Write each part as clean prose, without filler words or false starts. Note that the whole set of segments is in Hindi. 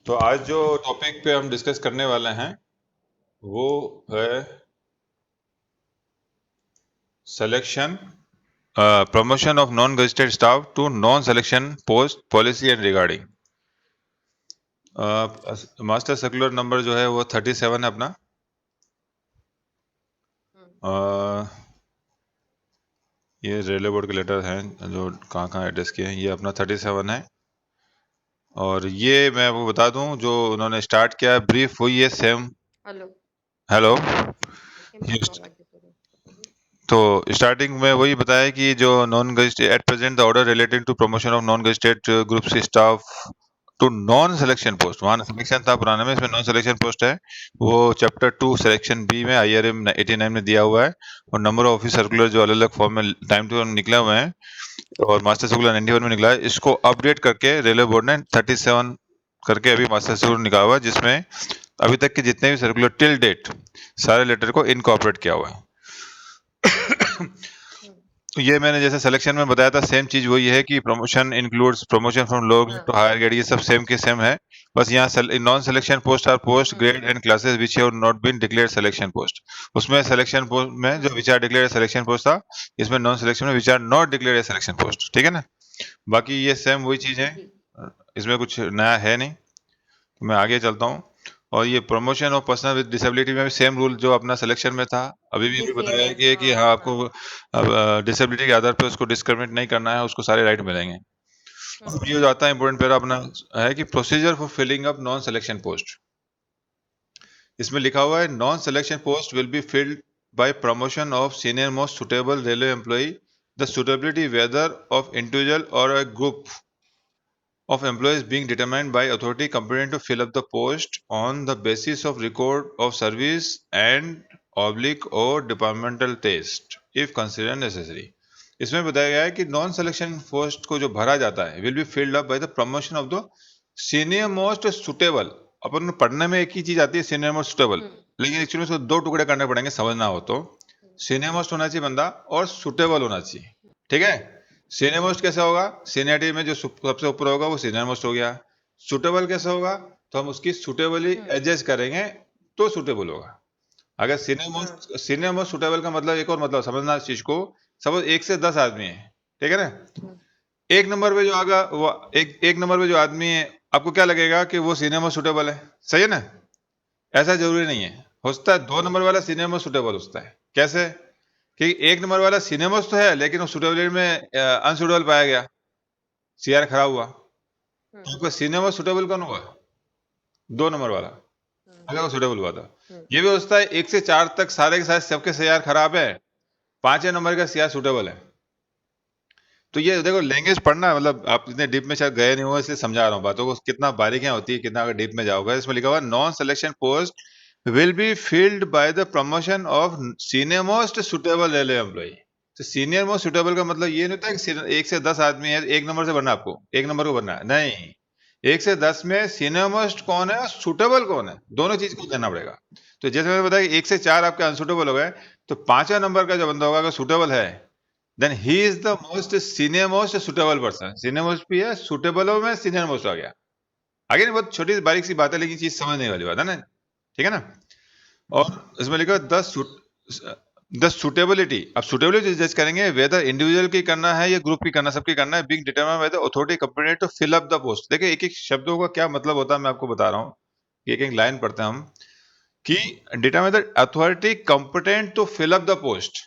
तो आज जो टॉपिक पे हम डिस्कस करने वाले हैं वो है selection promotion of non gazetted staff to non selection post policy and regarding. Master circular number जो है वो 37 है अपना। ये रेलवे बोर्ड के लेटर हैं जो कहाँ एड्रेस किए हैं, ये अपना 37 है। और ये मैं वो बता दूं जो उन्होंने स्टार्ट किया, ब्रीफ हुई है सेम। हेलो। तो स्टार्टिंग में वही बताया कि जो non gazetted at present the order relating to promotion of non gazetted group staff to non selection post, वहां सिलेक्शन था पुराने में, इसमें नॉन सिलेक्शन पोस्ट है। वो चैप्टर 2 सिलेक्शन बी में IRM 89 में दिया हुआ है। और नंबर ऑफ ऑफिस सर्कुलर जो अलग अलग फॉर्म में टाइम टू निकले हुए हैं और मास्टर सर्कुलर 91 में निकला है, इसको अपडेट करके रेलवे बोर्ड ने 37 करके अभी मास्टर सर्कुलर निकाला हुआ है, जिसमें अभी तक के जितने भी सर्कुलर टिल डेट सारे लेटर को इनकॉर्पोरेट किया हुआ है। ये मैंने जैसे सिलेक्शन में बताया था, सेम चीज वही है कि promotion includes promotion from low grade to higher grade, ये सब सेम के सेम है। बस यहाँ non selection post are post grade and classes which have not been declared selection post. उसमें सिलेक्शन पोस्ट में जो which are declared selection post था, इसमें नॉन सिलेक्शन में which are not declared selection post. ठीक है ना, बाकी ये सेम वही चीज है, इसमें कुछ नया है नहीं। तो मैं आगे चलता हूँ। और ये promotion of person with disability में भी सेम रूल जो अपना सिलेक्शन में था, अभी भी बताया गया कि हाँ आपको डिसेबिलिटी के आधार पर उसको डिस्क्रिमिनेट नहीं करना है, उसको सारे राइट मिलेंगे। अब ये जो आता है इंपोर्टेंट पैरा अपना है कि procedure for filling up non selection post. इसमें लिखा हुआ है non selection post will be filled by promotion of senior most suitable railway employee, the suitability whether of individual और a group of employees being determined by authority competent to fill up the post on the basis of record of service and oblique or departmental test if considered necessary। इसमें बताया गया है कि नॉन सिलेक्शन पोस्ट को जो भरा जाता है will be filled up by the promotion of the senior most suitable. अपन पढ़ने में एक ही चीज आती है सीनियर मोस्ट सुटेबल, लेकिन एक्चुअली उसको दो टुकड़े करने पड़ेंगे समझना हो तो। सीनियर मोस्ट होना चाहिए बंदा और सुटेबल होना चाहिए। ठीक है, सीनियर मोस्ट कैसा होगा, सीनियरिटी में जो सबसे ऊपर होगा वो सीनियर मोस्ट हो गया। सुटेबल कैसा होगा, तो हम उसकी सुटेबली एडजस्ट करेंगे तो सुटेबल होगा। अगर सीनियर मोस्ट सुटेबल का मतलब एक और मतलब समझना इस चीज को। सपोज 1 से 10 आदमी है, ठीक है ना, एक नंबर पे जो आगा वो एक नंबर पे जो आदमी है, आपको क्या लगेगा कि वो सीनियर मोस्ट सुटेबल है, सही है ना। ऐसा जरूरी नहीं है, हो सकता है 2 नंबर वाला सीनियर मोस्ट सुटेबल होता है। कैसे कि 1 नंबर वाला सीनियर मोस्ट तो है लेकिन वो सुटेबिलिटी में अनसुटेबल पाया गया, CR खराब हुआ, तो आपका सीनियर मोस्ट सुटेबल कौन हुआ, 2 नंबर वाला, अगर वो सुटेबल हुआ था। ये भी हो सकता है 1 से 4 तक सारे के सारे सबके CR खराब है, 5वें नंबर का CR सुटेबल है। तो ये देखो लैंग्वेज पढ़ना, मतलब आप इतने डीप में शायद गए नहीं हो, इसलिए समझा रहा हूँ बातों को, कितना बारीकियां होती है, कितना अगर डीप में जाओगे। इसमें लिखा हुआ non selection post will be filled bye the promotion of senior most suitable railway employee. तो सीनियर मोस्ट सुटेबल का मतलब ये नहीं होता कि 1 से 10 आदमी है, 1 नंबर से भरना, आपको 1 नंबर को भरना है, नहीं। 1 से 10 में सीनियर मोस्ट कौन है और सुटेबल कौन है, दोनों चीज को देना पड़ेगा। तो जैसे मैंने बताया कि 1 से 4 आपके अनसुटेबल हो गए, तो 5वें नंबर का जो बंदा होगा अगर सुटेबल है, then he is the most senior most suitable person. Senior most भी है, सुटेबल में सीनियर मोस्ट आ गया। आगे नहीं, बहुत छोटी बारीक सी बात है लेकिन चीज समझने वाली बात है ना, ठीक है ना। और इसमें लिखा द सुटेबिलिटी, अब सुटेबिलिटी जज करेंगे वेदर इंडिविजुअल की करना है या ग्रुप की करना, सबकी करना है, being determined by the authority competent to fill up the post. देखिए एक एक शब्दों का क्या मतलब होता है मैं आपको बता रहा हूँ, एक एक लाइन पढ़ते हैं हम कि determine the authority competent to fill up the post.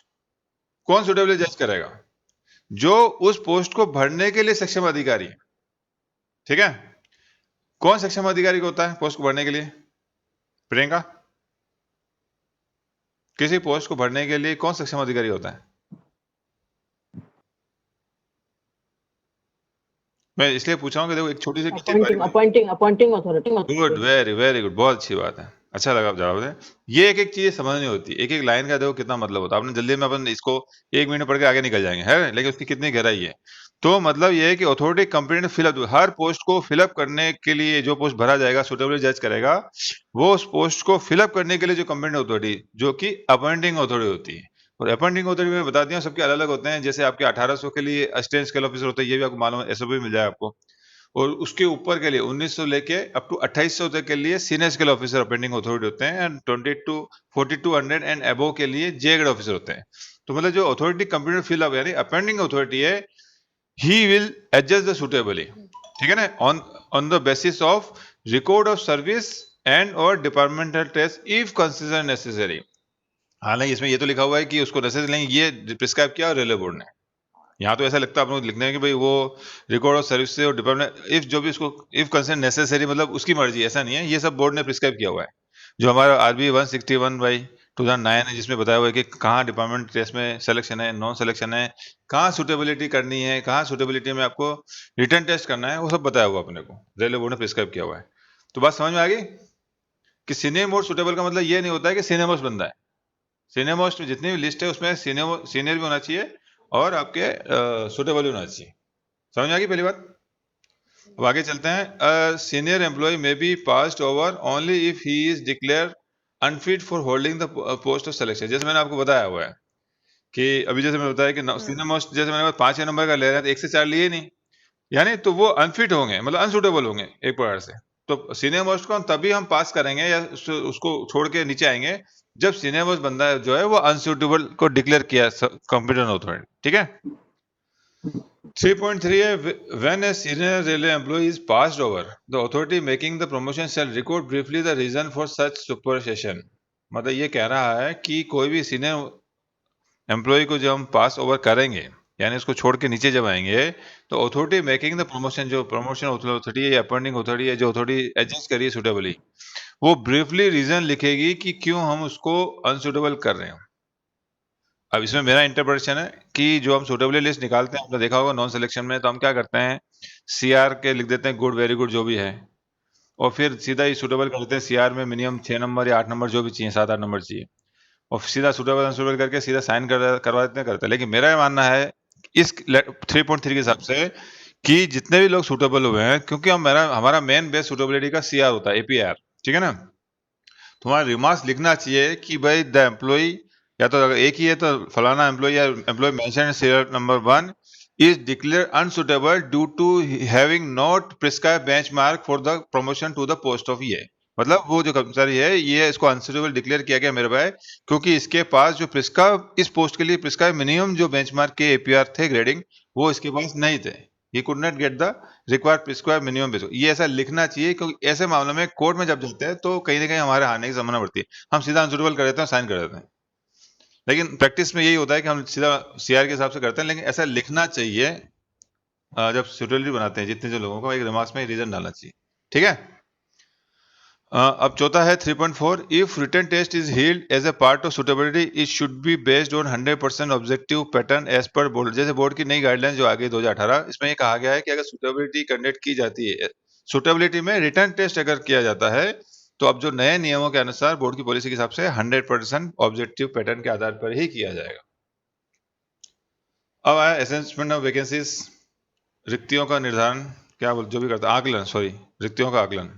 कौन सुटेबिलिटी जज करेगा, जो उस पोस्ट को भरने के लिए सक्षम अधिकारी है। ठीक है, कौन सक्षम अधिकारी को होता है पोस्ट को भरने के लिए, प्रियंका, किसी पोस्ट को भरने के लिए कौन सक्षम अधिकारी होता है। मैं इसलिए पूछ रहा हूँ कि देखो एक छोटी सी appointing authority. Good, very very good, बहुत अच्छी बात है, अच्छा लगा आप जवाब दें। ये एक एक चीज समझनी होती है, एक एक लाइन का देखो कितना मतलब होता है। आपने जल्दी में अपन इसको 1 मिनट पढ़ के आगे निकल जाएंगे है, लेकिन उसकी कितनी गहराई है। तो मतलब ये है कि अथॉरिटी कंप्लीट फिलअप, हर पोस्ट को फिलअप करने के लिए जो पोस्ट भरा जाएगा सुटेबल जज करेगा, वो उस पोस्ट को फिलअप करने के लिए जो कंप्लीट अथॉरिटी जो कि अपॉइंटिंग अथॉरिटी होती है। और अपॉइंटिंग अथॉरिटी में बता दिया सबके अलग अलग होते हैं, जैसे आपके 1800 के लिए असिस्टेंट स्केल ऑफिसर होते हैं, ये भी आपको मालूम है, SOP मिल जाए आपको। और उसके ऊपर के लिए 1900 लेके अप टू 2800 तक के लिए senior scale officer appending authority होते हैं, एंड 4200 एंड अबव के लिए जे ग्रेड ऑफिसर होते हैं। तो मतलब जो अथॉरिटी कंप्यूटर फिल अप यानी अपेंडिंग अथॉरिटी है, he will adjust the suitably, ठीक है ना, on the basis of record of service and और departmental test if consider necessary. हालांकि इसमें ये तो लिखा हुआ है कि उसको नेसेसरी नहीं, ये प्रिस्क्राइब किया रेलवे बोर्ड ने। यहाँ तो ऐसा लगता है आप लोग लिखने हैं कि भाई वो रिकॉर्ड ऑफ सर्विस से और डिपार्टमेंट इफ जो भी उसको इफ कंसिडर नेसेसरी मतलब उसकी मर्जी, ऐसा नहीं है, ये सब बोर्ड ने प्रिस्क्राइब किया हुआ है। जो हमारा आरबी 161/2009 है जिसमें बताया हुआ है कि कहाँ डिपार्टमेंट टेस्ट में सिलेक्शन है, नॉन सिलेक्शन है, कहाँ सुटेबिलिटी करनी है, कहाँ सुटेबिलिटी में आपको रिटर्न टेस्ट करना है, वो सब बताया हुआ अपने को रेलवे बोर्ड ने प्रिस्क्राइब किया हुआ है। तो बात समझ में आ गई कि सीनियर मोस्ट सुटेबल का मतलब ये नहीं होता है कि सीनियर मोस्ट बंदा है। सीनियर मोस्ट में जितनी भी लिस्ट है उसमें सीनियर भी होना चाहिए और आपके सुटेबल भी होना चाहिए। समझ में आ गई पहली बात। अब आगे चलते हैं। सीनियर एम्प्लॉय में be passed over only if he is declare unfit for holding the post of selection. जैसे मैंने आपको बताया हुआ है कि अभी जैसे मैंने बताया कि सीनियर मोस्ट जैसे मैंने 5 नंबर का ले रहे हैं तो 1 से 4 लिए नहीं, यानी तो वो अनफिट होंगे मतलब अनसुटेबल होंगे एक प्रकार से। तो सीनियर मोस्ट को हम तभी हम पास करेंगे या उसको छोड़ के नीचे आएंगे जब सीनियर मोस्ट बंदा जो है वो अनसुटेबल को डिक्लेयर किया कंप्यूटर अथॉरिटी, ठीक है। 3.3 है when a senior railway employee is passed over, the authority making the promotion shall record briefly the reason for such supersession। मतलब ये कह रहा है कि कोई भी सीनियर एम्प्लॉय को जब हम पास ओवर करेंगे यानी उसको छोड़ के नीचे जब आएंगे तो अथॉरिटी मेकिंग द प्रमोशन, जो प्रमोशन अथॉरिटी है या अपॉइंटिंग अथॉरिटी है, जो अथॉरिटी एडजस्ट करिए सुटेबली, वो ब्रीफली रीजन लिखेगी कि क्यों हम उसको अनसुटेबल कर रहे हैं। अब इसमें मेरा इंटरप्रिटेशन है कि जो हम सुटेबली लिस्ट निकालते हैं, आपने देखा होगा नॉन सिलेक्शन में, तो हम क्या करते हैं सीआर के लिख देते हैं गुड, वेरी गुड जो भी है, और फिर सीधा ही सुटेबल कर देते हैं। सीआर में मिनिमम 6 नंबर या 8 नंबर जो भी चाहिए, 7-8 नंबर चाहिए, और सीधा सुटेबल अनसुटेबल करके सीधा साइन करवा देते हैं, करते हैं। लेकिन मेरा ये मानना है इस 3.3 के हिसाब से कि जितने भी लोग सुटेबल हुए हैं, क्योंकि हमारा मेन बेस सुटेबिलिटी का सीआर होता है, एपीआर, ठीक है ना। तुम्हारा रिमार्क्स लिखना चाहिए कि भाई द एम्प्लॉय, या तो अगर एक ही है तो फलाना एम्प्लॉय या employ mention serial number 1 is declare unsuitable due to having not prescribe benchmark for the promotion to the post of ये। मतलब वो जो कर्मचारी है ये इसको अनसुटेबल डिक्लेयर किया गया मेरे भाई, क्योंकि इसके पास जो प्रिस्क्राइब इस पोस्ट के लिए प्रिस्क्राइब मिनिमम जो बेंचमार्क के एपीआर थे ग्रेडिंग, वो इसके पास नहीं थे। He could not get the required prescribe minimum base. ये ऐसा लिखना चाहिए क्योंकि ऐसे मामलों में कोर्ट में जब जाते हैं तो कहीं ना कहीं हमारे हारने की संभावना बढ़ती है। हम सीधा अनसुटेबल कर देते हैं, साइन कर देते हैं, लेकिन प्रैक्टिस में यही होता है कि हम सीधा सीआर के हिसाब से करते हैं। लेकिन ऐसा लिखना चाहिए जब सुटेबिलिटी बनाते हैं जितने जो लोगों को, एक रिमार्क्स में रीजन डालना चाहिए, ठीक है। अब चौथा है 3.4 if written test is held as a part of suitability it should be based on 100% objective pattern as per board. जैसे बोर्ड की नई गाइडलाइंस जो आ गई 2018, इसमें ये कहा गया है कि अगर सुटेबिलिटी कंडक्ट की जाती है, सुटेबिलिटी में रिटर्न टेस्ट अगर किया जाता है, तो अब जो नए नियमों के अनुसार बोर्ड की पॉलिसी के हिसाब से 100% ऑब्जेक्टिव पैटर्न के आधार पर ही किया जाएगा। अब आया असेसमेंट ऑफ वैकेंसीज, रिक्तियों का निर्धारण, क्या बोल जो भी करता आकलन, सॉरी रिक्तियों का आकलन।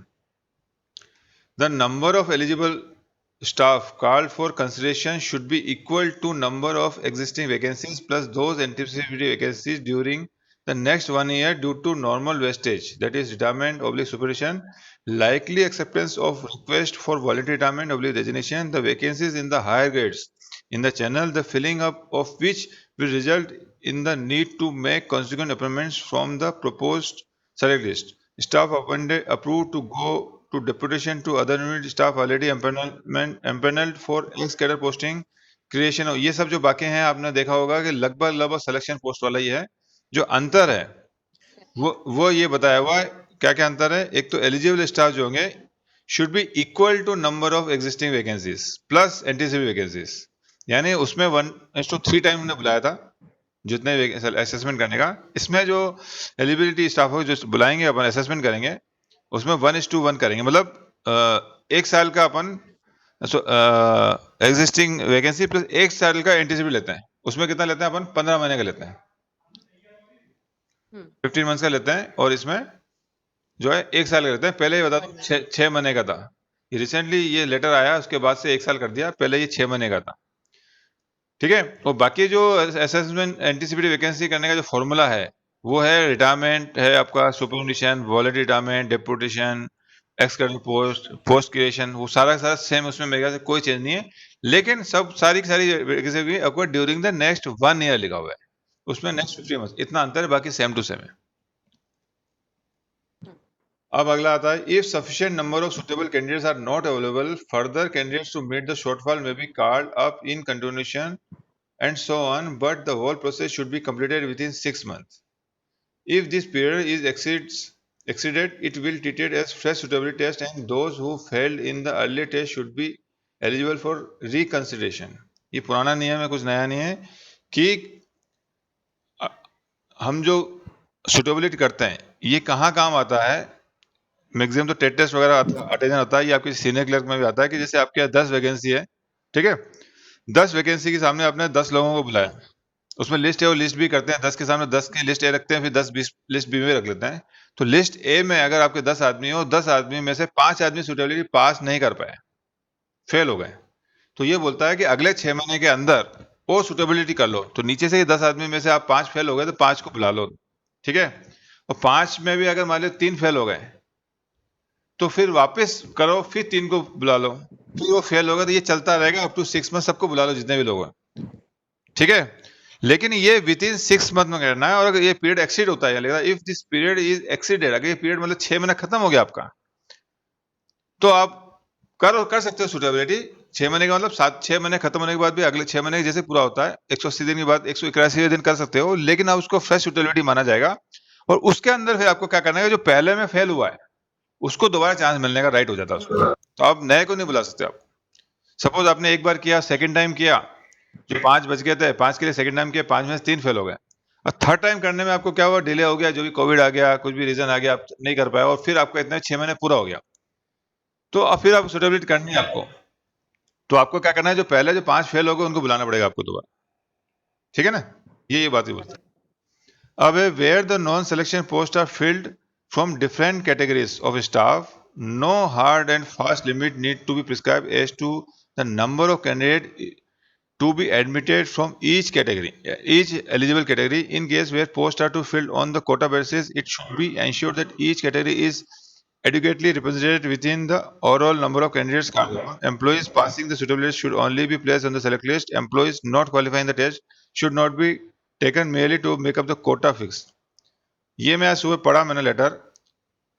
The number of eligible staff called for consideration should be equal to number of existing vacancies plus those anticipated vacancies during the next 1 year due to normal wastage, that is retirement / supervision, likely acceptance of request for voluntary retirement / resignation, the vacancies in the higher grades in the channel, the filling up of which will result in the need to make consequent appointments from the proposed select list. Staff appointed approved to go to deputation to other unit staff already empaneled for ex cadre posting creation। ये सब जो बाकी हैं आपने देखा होगा कि लगभग सिलेक्शन पोस्ट वाला ही है। जो अंतर है वो ये बताया हुआ है। क्या क्या अंतर है? एक तो एलिजिबल स्टाफ जो होंगे should be equal to number of existing vacancies plus anticipated vacancies, यानी उसमें 1:3 टाइम हमने बुलाया था जितने असेसमेंट करने का। इसमें जो एलिजिबिलिटी स्टाफ हो जो बुलाएंगे अपन असेसमेंट करेंगे उसमें 1:1 करेंगे। मतलब 1 साल का अपन एग्जिस्टिंग वैकेंसी प्लस 1 साल का एंटीसिपेट लेते हैं। उसमें कितना लेते हैं अपन? 15 महीने का लेते हैं, 15 मंथ्स का लेते हैं, और इसमें जो है 1 साल का लेते हैं। पहले ये बता दो 6 महीने का था, ये रिसेंटली ये लेटर आया उसके बाद से 1 साल कर दिया, पहले ये 6 महीने का था, ठीक है। और बाकी जो असेसमेंट एंटीसिपेटेड वैकेंसी करने का जो फॉर्मूला है वो है रिटायरमेंट है आपका, superannuation, voluntary retirement, deputation, external post, post creation, वो सारा सारा सेम, उसमें मेरे ख्याल से कोई चेंज नहीं है। लेकिन सब सारी की सारी वैकेंसी भी आपको ड्यूरिंग द नेक्स्ट 1 ईयर लिखा हुआ है, उसमें नेक्स्ट 50 मंथ्स, इतना अंतर है, बाकी सेम टू सेम है। अब अगला आता है, if sufficient number of suitable candidates are not available, further candidates to meet the shortfall may be called up in continuation and so on, but the whole process should be completed within 6 months. If this period is exceeded, it will be treated as fresh suitability test, and those who failed in the earlier test should be eligible for reconsideration. ये पुराना नियम है, कुछ नया नहीं है कि हम जो सुटेबिलिटी करते हैं ये कहाँ काम आता है। मैक्सिमम तो टेट टेस्ट वगैरह अटेंशन आता है, ये आपके सीनियर क्लर्क में भी आता है कि जैसे आपके 10 वैकेंसी है, ठीक है, 10 वैकेंसी के सामने आपने 10 लोगों को बुलाया, उसमें लिस्ट है, वो लिस्ट भी करते हैं, 10 के सामने 10 की लिस्ट ए रखते हैं, फिर 10-20 लिस्ट बी में रख लेते हैं। तो लिस्ट ए में अगर आपके 10 आदमी हो, 10 आदमी में से 5 आदमी सुटेबिलिटी पास नहीं कर पाए, फेल हो गए, तो ये बोलता है कि अगले 6 महीने के अंदर वो सुटेबिलिटी कर लो। तो नीचे से 10 आदमी में से आप 5 फेल हो गए तो 5 को बुला लो, ठीक है, और 5 में भी अगर मान लो 3 फेल हो गए तो फिर वापस करो, फिर 3 को बुला लो, फिर वो फेल होगा, तो ये चलता रहेगा अप टू 6 मंथ, सबको बुला लो जितने भी लोग हैं, ठीक है। लेकिन ये विद इन 6 मंथ में करना है, और अगर ये पीरियड एक्सीड होता है, if this period is exceeded, अगर ये पीरियड मतलब 6 महीना खत्म हो गया आपका, तो आप कर सकते हो सुटेबिलिटी। 6 महीने का मतलब 6 महीने खत्म होने के बाद भी अगले 6 महीने जैसे पूरा होता है 180 दिन के बाद 181 दिन कर सकते हो, लेकिन आप उसको फ्रेश सुटेबिलिटी माना जाएगा। और उसके अंदर फिर आपको क्या करना है, जो पहले में फेल हुआ है उसको दोबारा चांस मिलने का राइट हो जाता है उसको, तो आप नए को नहीं बुला सकते। आप सपोज आपने एक बार किया, सेकंड टाइम किया, जो 5 बच गए थे, 5 के लिए सेकंड टाइम किया, 5 में से 3 फेल हो गए, और थर्ड टाइम करने में आपको क्या हुआ, डिले हो गया, जो भी कोविड आ गया, कुछ भी रीजन आ गया, आप नहीं कर पाए, और फिर आपका इतने 6 महीने पूरा हो गया, तो अब फिर आप सुटेबिलिटी करनी है आपको, तो आपको क्या करना है, जो पहले जो 5 फेल हो गए उनको बुलाना पड़ेगा आपको दोबारा, ठीक है ना, ये बात ही बोलते हैं। अब where the non-selection posts are filled from different categories of staff, no hard and fast limit need to be prescribed as to the number of candidates to be admitted from each category, each eligible category. In case where posts are to filled on the quota basis, it should be ensured that each category is adequately represented within the overall number of candidates. Employees passing the suitability should only be placed on the select list. Employees not qualifying the test should not be taken merely to make up the quota fix. ये मैं आज सुबह पढ़ा मैंने लेटर,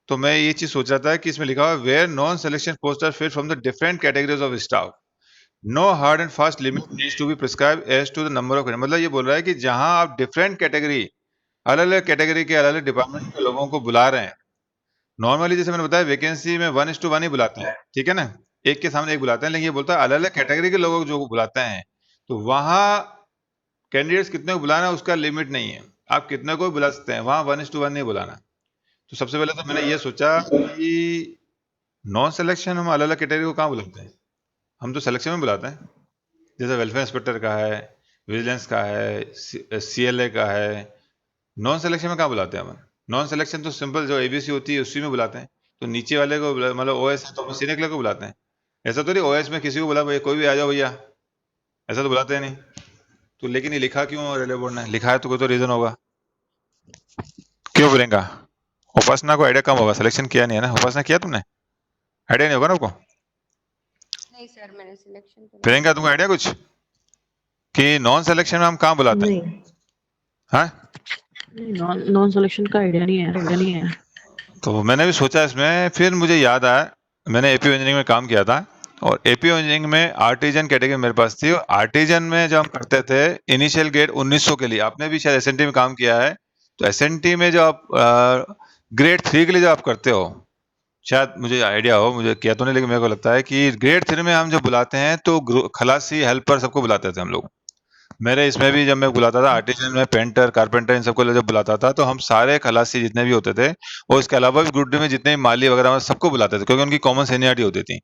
तो मैं ये चीज सोच रहा था कि इसमें लिखा हुआ where non selection post are filled from the different categories of staff, no hard and fast limit needs to be prescribe as to the number of, मतलब ये बोल रहा है कि जहां आप डिफरेंट कैटेगरी, अलग अलग कैटेगरी के अलग अलग डिपार्टमेंट के लोगों को बुला रहे हैं, नॉर्मली जैसे मैंने बताया वैकेंसी में 1:1 ही बुलाते हैं, ठीक है ना, एक के सामने एक बुलाते हैं, लेकिन ये बोलता है अलग अलग कैटेगरी के लोगों को जो बुलाते हैं, तो वहां कैंडिडेट्स कितने को बुलाना उसका लिमिट नहीं है, आप कितने को भी बुला सकते हैं, वहां 1:1 नहीं बुलाना। तो सबसे पहले तो मैंने ये सोचा कि नॉन सिलेक्शन हम अलग अलग कैटेगरी को कहाँ बुलाते हैं, हम तो सिलेक्शन में बुलाते हैं, जैसे वेलफेयर इंस्पेक्टर का है, विजिलेंस का है, CLA का है, नॉन सिलेक्शन में कहाँ बुलाते हैं हम, नॉन सिलेक्शन तो सिंपल जो ABC होती है उसी में बुलाते हैं, तो नीचे वाले को मतलब OS है तो सीनियर क्लर्क को बुलाते हैं, ऐसा तो नहीं OS में किसी को बुला भैया कोई भी आ जाओ भैया, ऐसा तो बुलाते हैं नहीं। तो लेकिन ये लिखा क्यों रेलवे बोर्ड ने, लिखा है तो कोई तो रीजन होगा, क्यों प्रियंका, उपासना को आइडिया कम होगा, सिलेक्शन किया नहीं है ना, उपासना किया तुमने, आइडिया नहीं होगा ना आपको, नहीं सर मैंने सिलेक्शन तो प्रियंका तुमको आइडिया कुछ कि नॉन सिलेक्शन में हम कहाँ बुलाते हैं, नहीं हाँ नॉन सिलेक्शन का आइडिया नहीं है। तो मैंने भी सोचा इसमें, फिर मुझे याद आया मैंने AP इंजीनियरिंग में काम किया था, और AP इंजीनियरिंग में आर्टिजन कैटेगरी मेरे पास थी, और आर्टिजन में जब हम करते थे इनिशियल ग्रेड 1900 के लिए, आपने भी शायद SNT में काम किया है, तो SNT में जो आप ग्रेड 3 के लिए जो आप करते हो, शायद मुझे आइडिया हो, मुझे किया तो नहीं लेकिन मेरे को लगता है कि ग्रेड 3 में हम जब बुलाते हैं तो खलासी हेल्पर सबको बुलाते थे हम लोग, मेरे इसमें भी जब मैं बुलाता था आर्टिजन में पेंटर कारपेंटर इन सबको जब बुलाता था तो हम सारे खलासी जितने भी होते थे, और इसके अलावा भी ग्रुप डी में जितने भी माली वगैरह सबको बुलाते थे, क्योंकि उनकी कॉमन सीनियरिटी होती थी,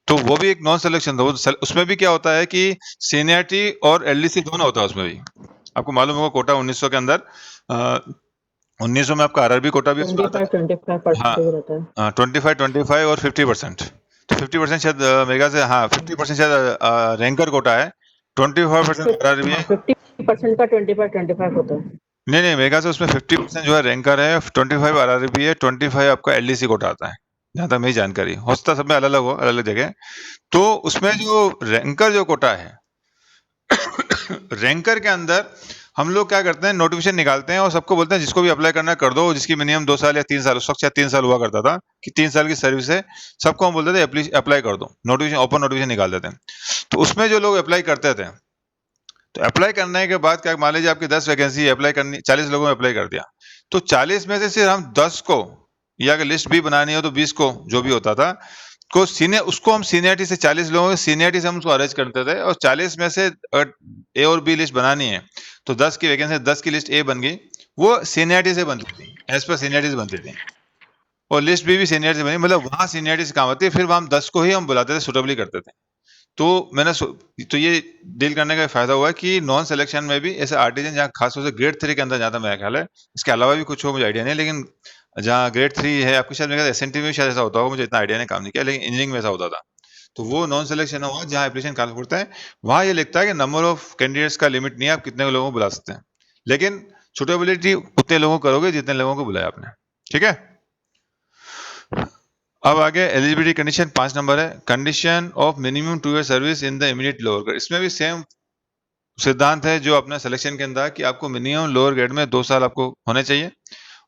तो वो भी एक नॉन सिलेक्शन था। उसमें भी क्या होता है कि सीनियरिटी और LDC दोनों होता है उसमें भी, आपको मालूम होगा कोटा 1900 के अंदर 1900 में आपका RRB कोटा भी उसमें आता है, 25% हाँ रहता है। 25 और 50%, तो 50% शायद मेरे ख्याल से, हाँ 50% शायद रैंकर कोटा है, 25% RRB है, 50% का 25 होता है। नहीं मेरे ख्याल से उसमें 50% जो है रैंकर है, 25 आरआरबी है, 25 आपका एलडीसी कोटा आता है, जहां तक मेरी जानकारी। हो सकता है सब में अलग अलग हो, अलग अलग जगह। तो उसमें जो रैंकर जो कोटा है रैंकर के अंदर हम लोग क्या करते हैं, नोटिफिकेशन निकालते हैं और सबको बोलते हैं जिसको भी अप्लाई करना कर दो, जिसकी मिनिमम 2 साल या 3 साल, उस वक्त शायद 3 साल हुआ करता था कि 3 साल की सर्विस है, सबको हम बोलते थे अप्लाई कर दो, नोटिफिकेशन, ओपन नोटिफिकेशन निकाल देते हैं। तो उसमें जो लोग अप्लाई करते थे, तो अप्लाई करने के बाद क्या, मान लीजिए आपकी 10 वैकेंसी अप्लाई करनी, 40 लोगों ने अप्लाई कर दिया, तो 40 में से सिर्फ हम 10 को, या अगर लिस्ट भी बनानी हो तो 20 को, जो भी होता था, को सीनियर, उसको हम सीनियरिटी से, 40 लोगों की सीनियरिटी से हम उसको अरेंज करते थे, और 40 में से अगर ए और बी लिस्ट बनानी है तो 10 की वैकेंसी, 10 की लिस्ट ए बन गई, वो सीनियरिटी से बनती थी, एज पर सीनियरिटी से बनती थी, और लिस्ट बी भी सीनियरिटी से बनी, मतलब वहां सीनियरिटी से काम होती है, फिर हम 10 को ही हम बुलाते थे, सुटेबली करते थे। तो तो ये डील करने का फायदा हुआ कि नॉन सिलेक्शन में भी ऐसे आर्टिजन, जहाँ खासतौर से ग्रेड 3 के अंदर जाता मेरा ख्याल है, इसके अलावा भी कुछ हो मुझे आइडिया नहीं, लेकिन जहाँ ग्रेड 3 है आपकी, शायद मेरे एसएनटी में शायद ऐसा होता होगा, मुझे इतना आइडिया नहीं, काम नहीं किया, लेकिन इंजीनियरिंग में ऐसा होता था। तो वो नॉन सिलेक्शन हुआ जहाँ एप्लीकेशन काल पड़ता है, वहां ये लिखता है कि नंबर ऑफ कैंडिडेट्स का लिमिट नहीं है, आप कितने लोगों को बुला सकते हैं, लेकिन सुटेबिलिटी उतने लोगों को करोगे जितने लोगों को बुलाया आपने। ठीक है, अब आगे एलिजिबिलिटी कंडीशन 5 नंबर है, condition of minimum 2 year service in the immediate lower grade. इसमें भी सेम सिद्धांत है जो अपना सिलेक्शन के अंदर, कि आपको मिनिमम लोअर ग्रेड में 2 साल आपको होने चाहिए,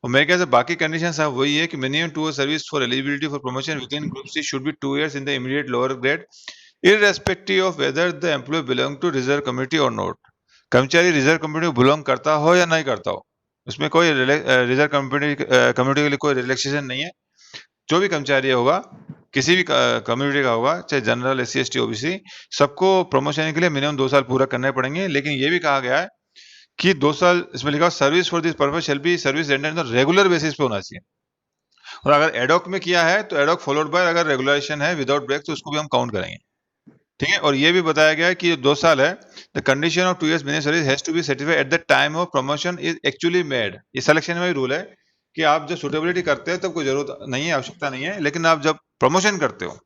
और मेरे ख्याल से बाकी कंडीशंस है वही है कि minimum 2 year service for eligibility for promotion within group C should be 2 years in the immediate lower grade, irrespective of whether the employee belong to reserve committee or not। कर्मचारी रिजर्व कम्युनिटी को बिलोंग करता हो या नहीं करता हो, उसमें कोई रिजर्व कम्युनिटी के लिए कोई रिलैक्सेशन नहीं है। जो भी कर्मचारी होगा, किसी भी कम्युनिटी का होगा, चाहे जनरल, एससी, एसटी, ओबीसी, सबको प्रमोशन के लिए मिनिमम 2 साल पूरा करने पड़ेंगे। लेकिन ये भी कहा गया है कि 2 साल, इसमें लिखा service for this purpose shall be service rendered regular basis पे होना चाहिए, और अगर एडॉक में किया है तो एडॉक फॉलोड बाय, अगर रेगुलेशन है विदाउट ब्रेक तो उसको भी हम काउंट करेंगे। ठीक है, और ये भी बताया गया है कि 2 साल है, the condition of 2 years minimum service has to be certified at the time of promotion is actually made. ये सिलेक्शन में भी रूल है कि आप जब सुटेबिलिटी करते हैं तब कोई जरूरत नहीं है, आवश्यकता नहीं है, लेकिन आप जब प्रमोशन करते हो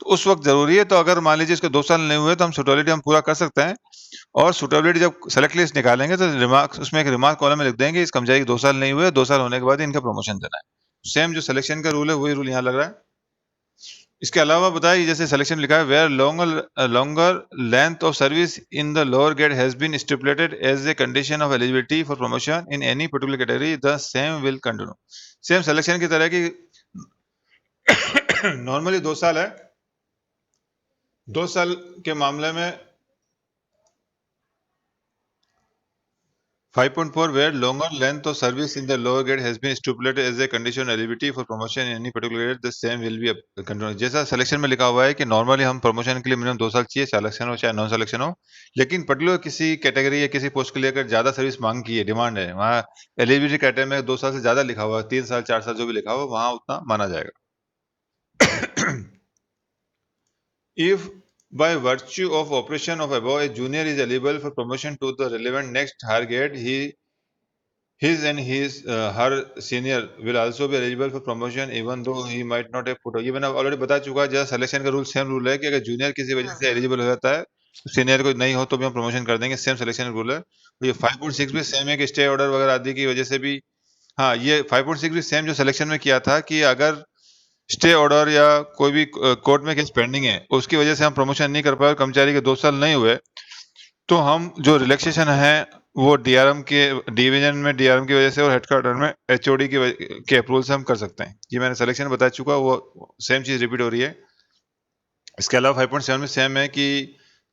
तो उस वक्त जरूरी है। तो अगर मान लीजिए इसको 2 साल नहीं हुए तो हम सुटेबिलिटी हम पूरा कर सकते हैं, और सुटेबिलिटी जब सेलेक्ट लिस्ट निकालेंगे तो रिमार्क्स, उसमें एक रिमार्क कॉलम में लिख देंगे इस कर्मचारी के 2 साल नहीं हुए, 2 साल होने के बाद इनका प्रमोशन देना है। सेम जो सिलेक्शन का रूल है वही रूल यहाँ लग रहा है। इसके अलावा बताइए, जैसे सिलेक्शन लिखा है, where longer length of service in the lower grade has been stipulated as a condition of eligibility for promotion in any particular category, the same will continue. Same selection की तरह की नॉर्मली 2 साल है, 2 साल के मामले में 5.4 where longer length of service in the lower grade has been stipulated as a condition of eligibility for promotion in any particular grade, the same will be continued। जैसा सिलेक्शन में लिखा हुआ है कि नॉर्मली हम प्रमोशन के लिए मिनिमम 2 साल चाहिए, सिलेक्शन हो चाहे नॉन सिलेक्शन हो, लेकिन पर्टिकुलर किसी कैटेगरी या किसी पोस्ट के लिए अगर ज्यादा सर्विस मांग की है, डिमांड है, वहाँ एलिजिबिलिटी क्राइटेरिया में 2 साल से ज्यादा लिखा हुआ है, 3 साल 4 साल जो भी लिखा हुआ वहां उतना माना जाएगा। If by virtue of operation of above a junior is eligible for promotion to the relevant next higher grade, his and his her senior will also be eligible for promotion even though he might not have put। ये मैंने ऑलरेडी बता चुका है, जैसा सिलेक्शन का रूल सेम रूल है कि अगर जूनियर किसी वजह से एलिजिबल हो जाता है, सीनियर को नहीं हो तो भी हम प्रमोशन कर देंगे, सेम सिलेक्शन रूल है। तो ये 5.6 भी सेम है कि स्टे ऑर्डर वगैरह आदि की वजह से भी, हाँ ये 5.6 भी सेम जो सिलेक्शन में किया था कि अगर स्टे ऑर्डर या कोई भी कोर्ट में केस पेंडिंग है उसकी वजह से हम प्रमोशन नहीं कर पाए, कर्मचारी के 2 साल नहीं हुए, तो हम जो रिलैक्सेशन है वो डीआरएम के डिवीजन में, डीआरएम की वजह से और हेडक्वार्टर में एचओडी के अप्रूवल से हम कर सकते हैं। ये मैंने सिलेक्शन बता चुका, वो सेम चीज रिपीट हो रही है। इसके अलावा 5.7 में सेम है कि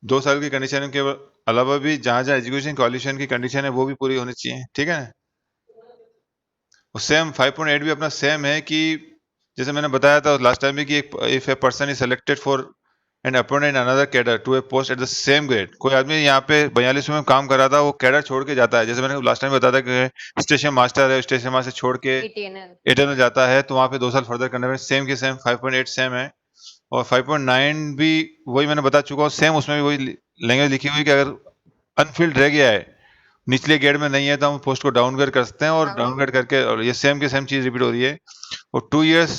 2 साल की कंडीशन के अलावा भी जहां जहां एजुकेशन क्वालिफिकेशन की कंडीशन है वो भी पूरी होनी चाहिए। ठीक है, और सेम 5.8 भी अपना सेम है कि जैसे मैंने बताया था लास्ट टाइम भी कि if a person is selected for and appointed in another cadre to a post at the same grade, कोई आदमी यहाँ पे 42 में काम कर रहा था, वो कैडर छोड़ के जाता है, जैसे मैंने लास्ट टाइम बताया था कि स्टेशन मास्टर है, स्टेशन मास्टर छोड़ के एटर्नल जाता है, तो वहाँ पे 2 साल फर्दर करने में सेम के सेम 5.8 सेम है। और 5.9 भी वही मैंने बता चुका हूँ, सेम उसमें भी वही लैंग्वेज लिखी हुई कि अगर अनफिल्ड रह गया है, निचले ग्रेड में नहीं है, तो हम पोस्ट को डाउनग्रेड कर सकते हैं, और डाउनग्रेड करके, और ये सेम के सेम चीज रिपीट हो रही है। और 2 इयर्स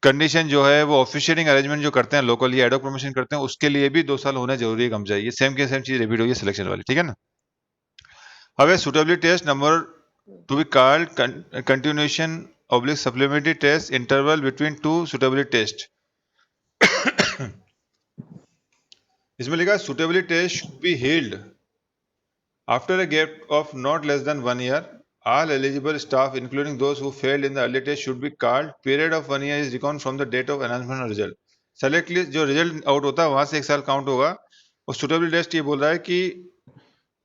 कंडीशन जो है वो ऑफिशियलिंग अरेंजमेंट जो करते हैं लोकल या एडॉक प्रमोशन करते हैं उसके लिए भी 2 साल होना जरूरी है कर्मचारी, ये सेम के सेम चीज रिपीट हुई है सिलेक्शन वाली। ठीक है ना। अब suitability test number to be called continuation oblique supplementary test interval between two suitability test. इसमें लिखा suitability test should be held after a gap of not less than 1 year. All eligible staff, including those who failed in the early test, should be called. Period of 1 year is reckoned from the date of announcement of result. Select list जो रिजल्ट आउट होता है वहां से 1 साल काउंट होगा और सुटेबिलिटी टेस्ट ये बोल रहा है कि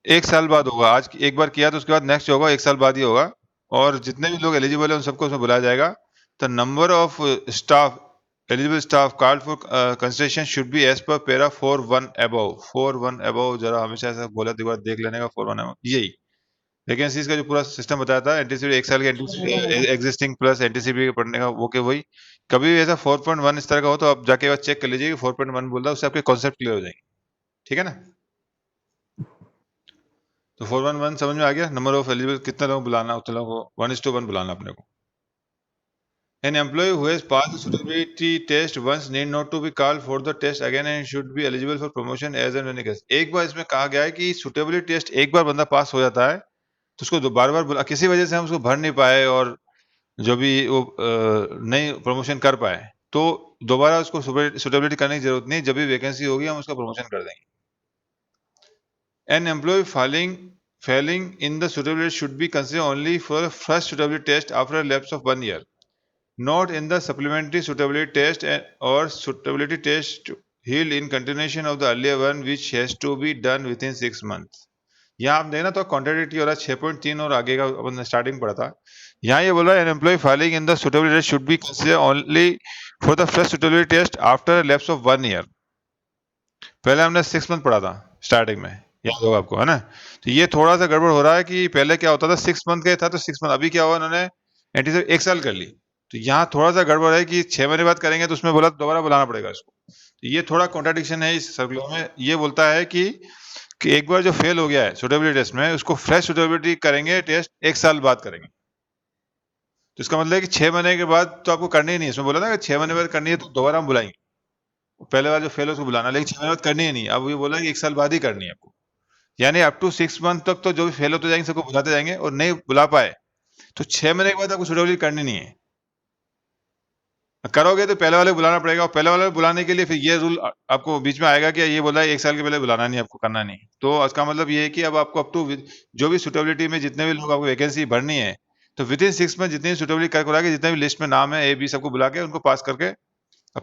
1 साल बाद होगा। आज एक बार किया तो उसके बाद नेक्स्ट होगा 1 साल बाद ही होगा और जितने भी लोग एलिजिबल है उन सबको उसमें बुलाया जाएगा। The number of staff eligible staff called for consideration should be as per para 4.1 above 4.1 above जरा हमेशा ऐसा बोला एक बार देख लेने का 4.1 above यही वैकेंसीज का जो पूरा सिस्टम बताया था एंटीसीपी 1 साल के एंटीसीपी एग्जिस्टिंग प्लस एंटीसीपी पढ़ने का वो के वही कभी भी ऐसा 4.1 इस तरह का हो तो आप जाके चेक कर लीजिए कि 4.1 बोल रहा है उससे आपके कॉन्सेप्ट क्लियर हो जाएंगे। ठीक है ना। तो 4.1 समझ में आ गया। नंबर ऑफ एलिजिबल कितने लोग बुलाना उतने लोगों को 1:1 बुलाना अपने को। An employee who has passed the suitability test once need not to be called for the test again and should be eligible for promotion as and when it is. एक बार इसमें कहा गया है कि suitability test एक बार बंदा पास हो जाता है तो उसको बार-बार बुला किसी वजह से हम उसको भर नहीं पाए और जो भी वो नहीं प्रमोशन कर पाए तो दोबारा उसको suitability करने की जरूरत नहीं। जब भी वैकेंसी होगी हम उसका प्रमोशन कर देंगे। An employee failing in the suitability should be considered only for the first suitability test after a lapse of 1 year. Not in the supplementary suitability test or suitability test held in continuation of the earlier one which has to be done within 6 months. यहाँ आप देखना तो कॉन्ट्राडिक्टरी हो रहा है 6.3 और आगे का अपन स्टार्टिंग पढ़ा था। यहाँ ये बोल रहा है an employ failing in the suitability test should be considered only for the first suitability test after lapse of 1 year. पहले हमने 6 मंथ पढ़ा था स्टार्टिंग में, याद होगा आपको, है ना। तो ये थोड़ा सा गड़बड़ हो रहा है कि पहले क्या होता था 6 मंथ का था तो 6 मंथ, अभी क्या हुआ उन्होंने एंटीसिपेट 1 साल कर ली। तो यहाँ थोड़ा सा गड़बड़ है कि 6 महीने बाद करेंगे तो उसमें बोला दोबारा बुलाना पड़ेगा इसको। तो ये थोड़ा कॉन्ट्राडिक्शन है इस सर्कुलर में। ये बोलता है कि एक बार जो फेल हो गया है सुटेबिलिटी टेस्ट में उसको फ्रेश सुटेबिलिटी करेंगे टेस्ट 1 साल बाद करेंगे। तो इसका मतलब है कि 6 महीने के बाद तो आपको करनी ही नहीं। इसमें बोला था कि 6 महीने बाद करनी है तो दोबारा हम बुलाएंगे। पहले बार जो फेल हो उसको बुलाना, लेकिन 6 महीने बाद करनी ही नहीं। अब ये बोला कि 1 साल बाद ही करनी है आपको, यानी अप टू 6 मंथ तक तो जो भी फेल होते जाएंगे सबको बुलाते जाएंगे और नहीं बुला पाए तो 6 महीने के बाद आपको सुटेबिलिटी करनी नहीं है। करोगे तो पहले वाले बुलाना पड़ेगा और पहले वाले बुलाने के लिए फिर ये रूल आपको बीच में आएगा कि ये बोला है 1 साल के पहले बुलाना नहीं, आपको करना नहीं। तो इसका मतलब ये है कि अब आपको अप टू जो भी सुटेबिलिटी में जितने भी लोग आपको वैकेंसी भरनी है तो विदिन 6 में जितनी सुटेबिलिटी कर करा के जितने भी लिस्ट में नाम है ए बी सबको बुला के उनको पास करके,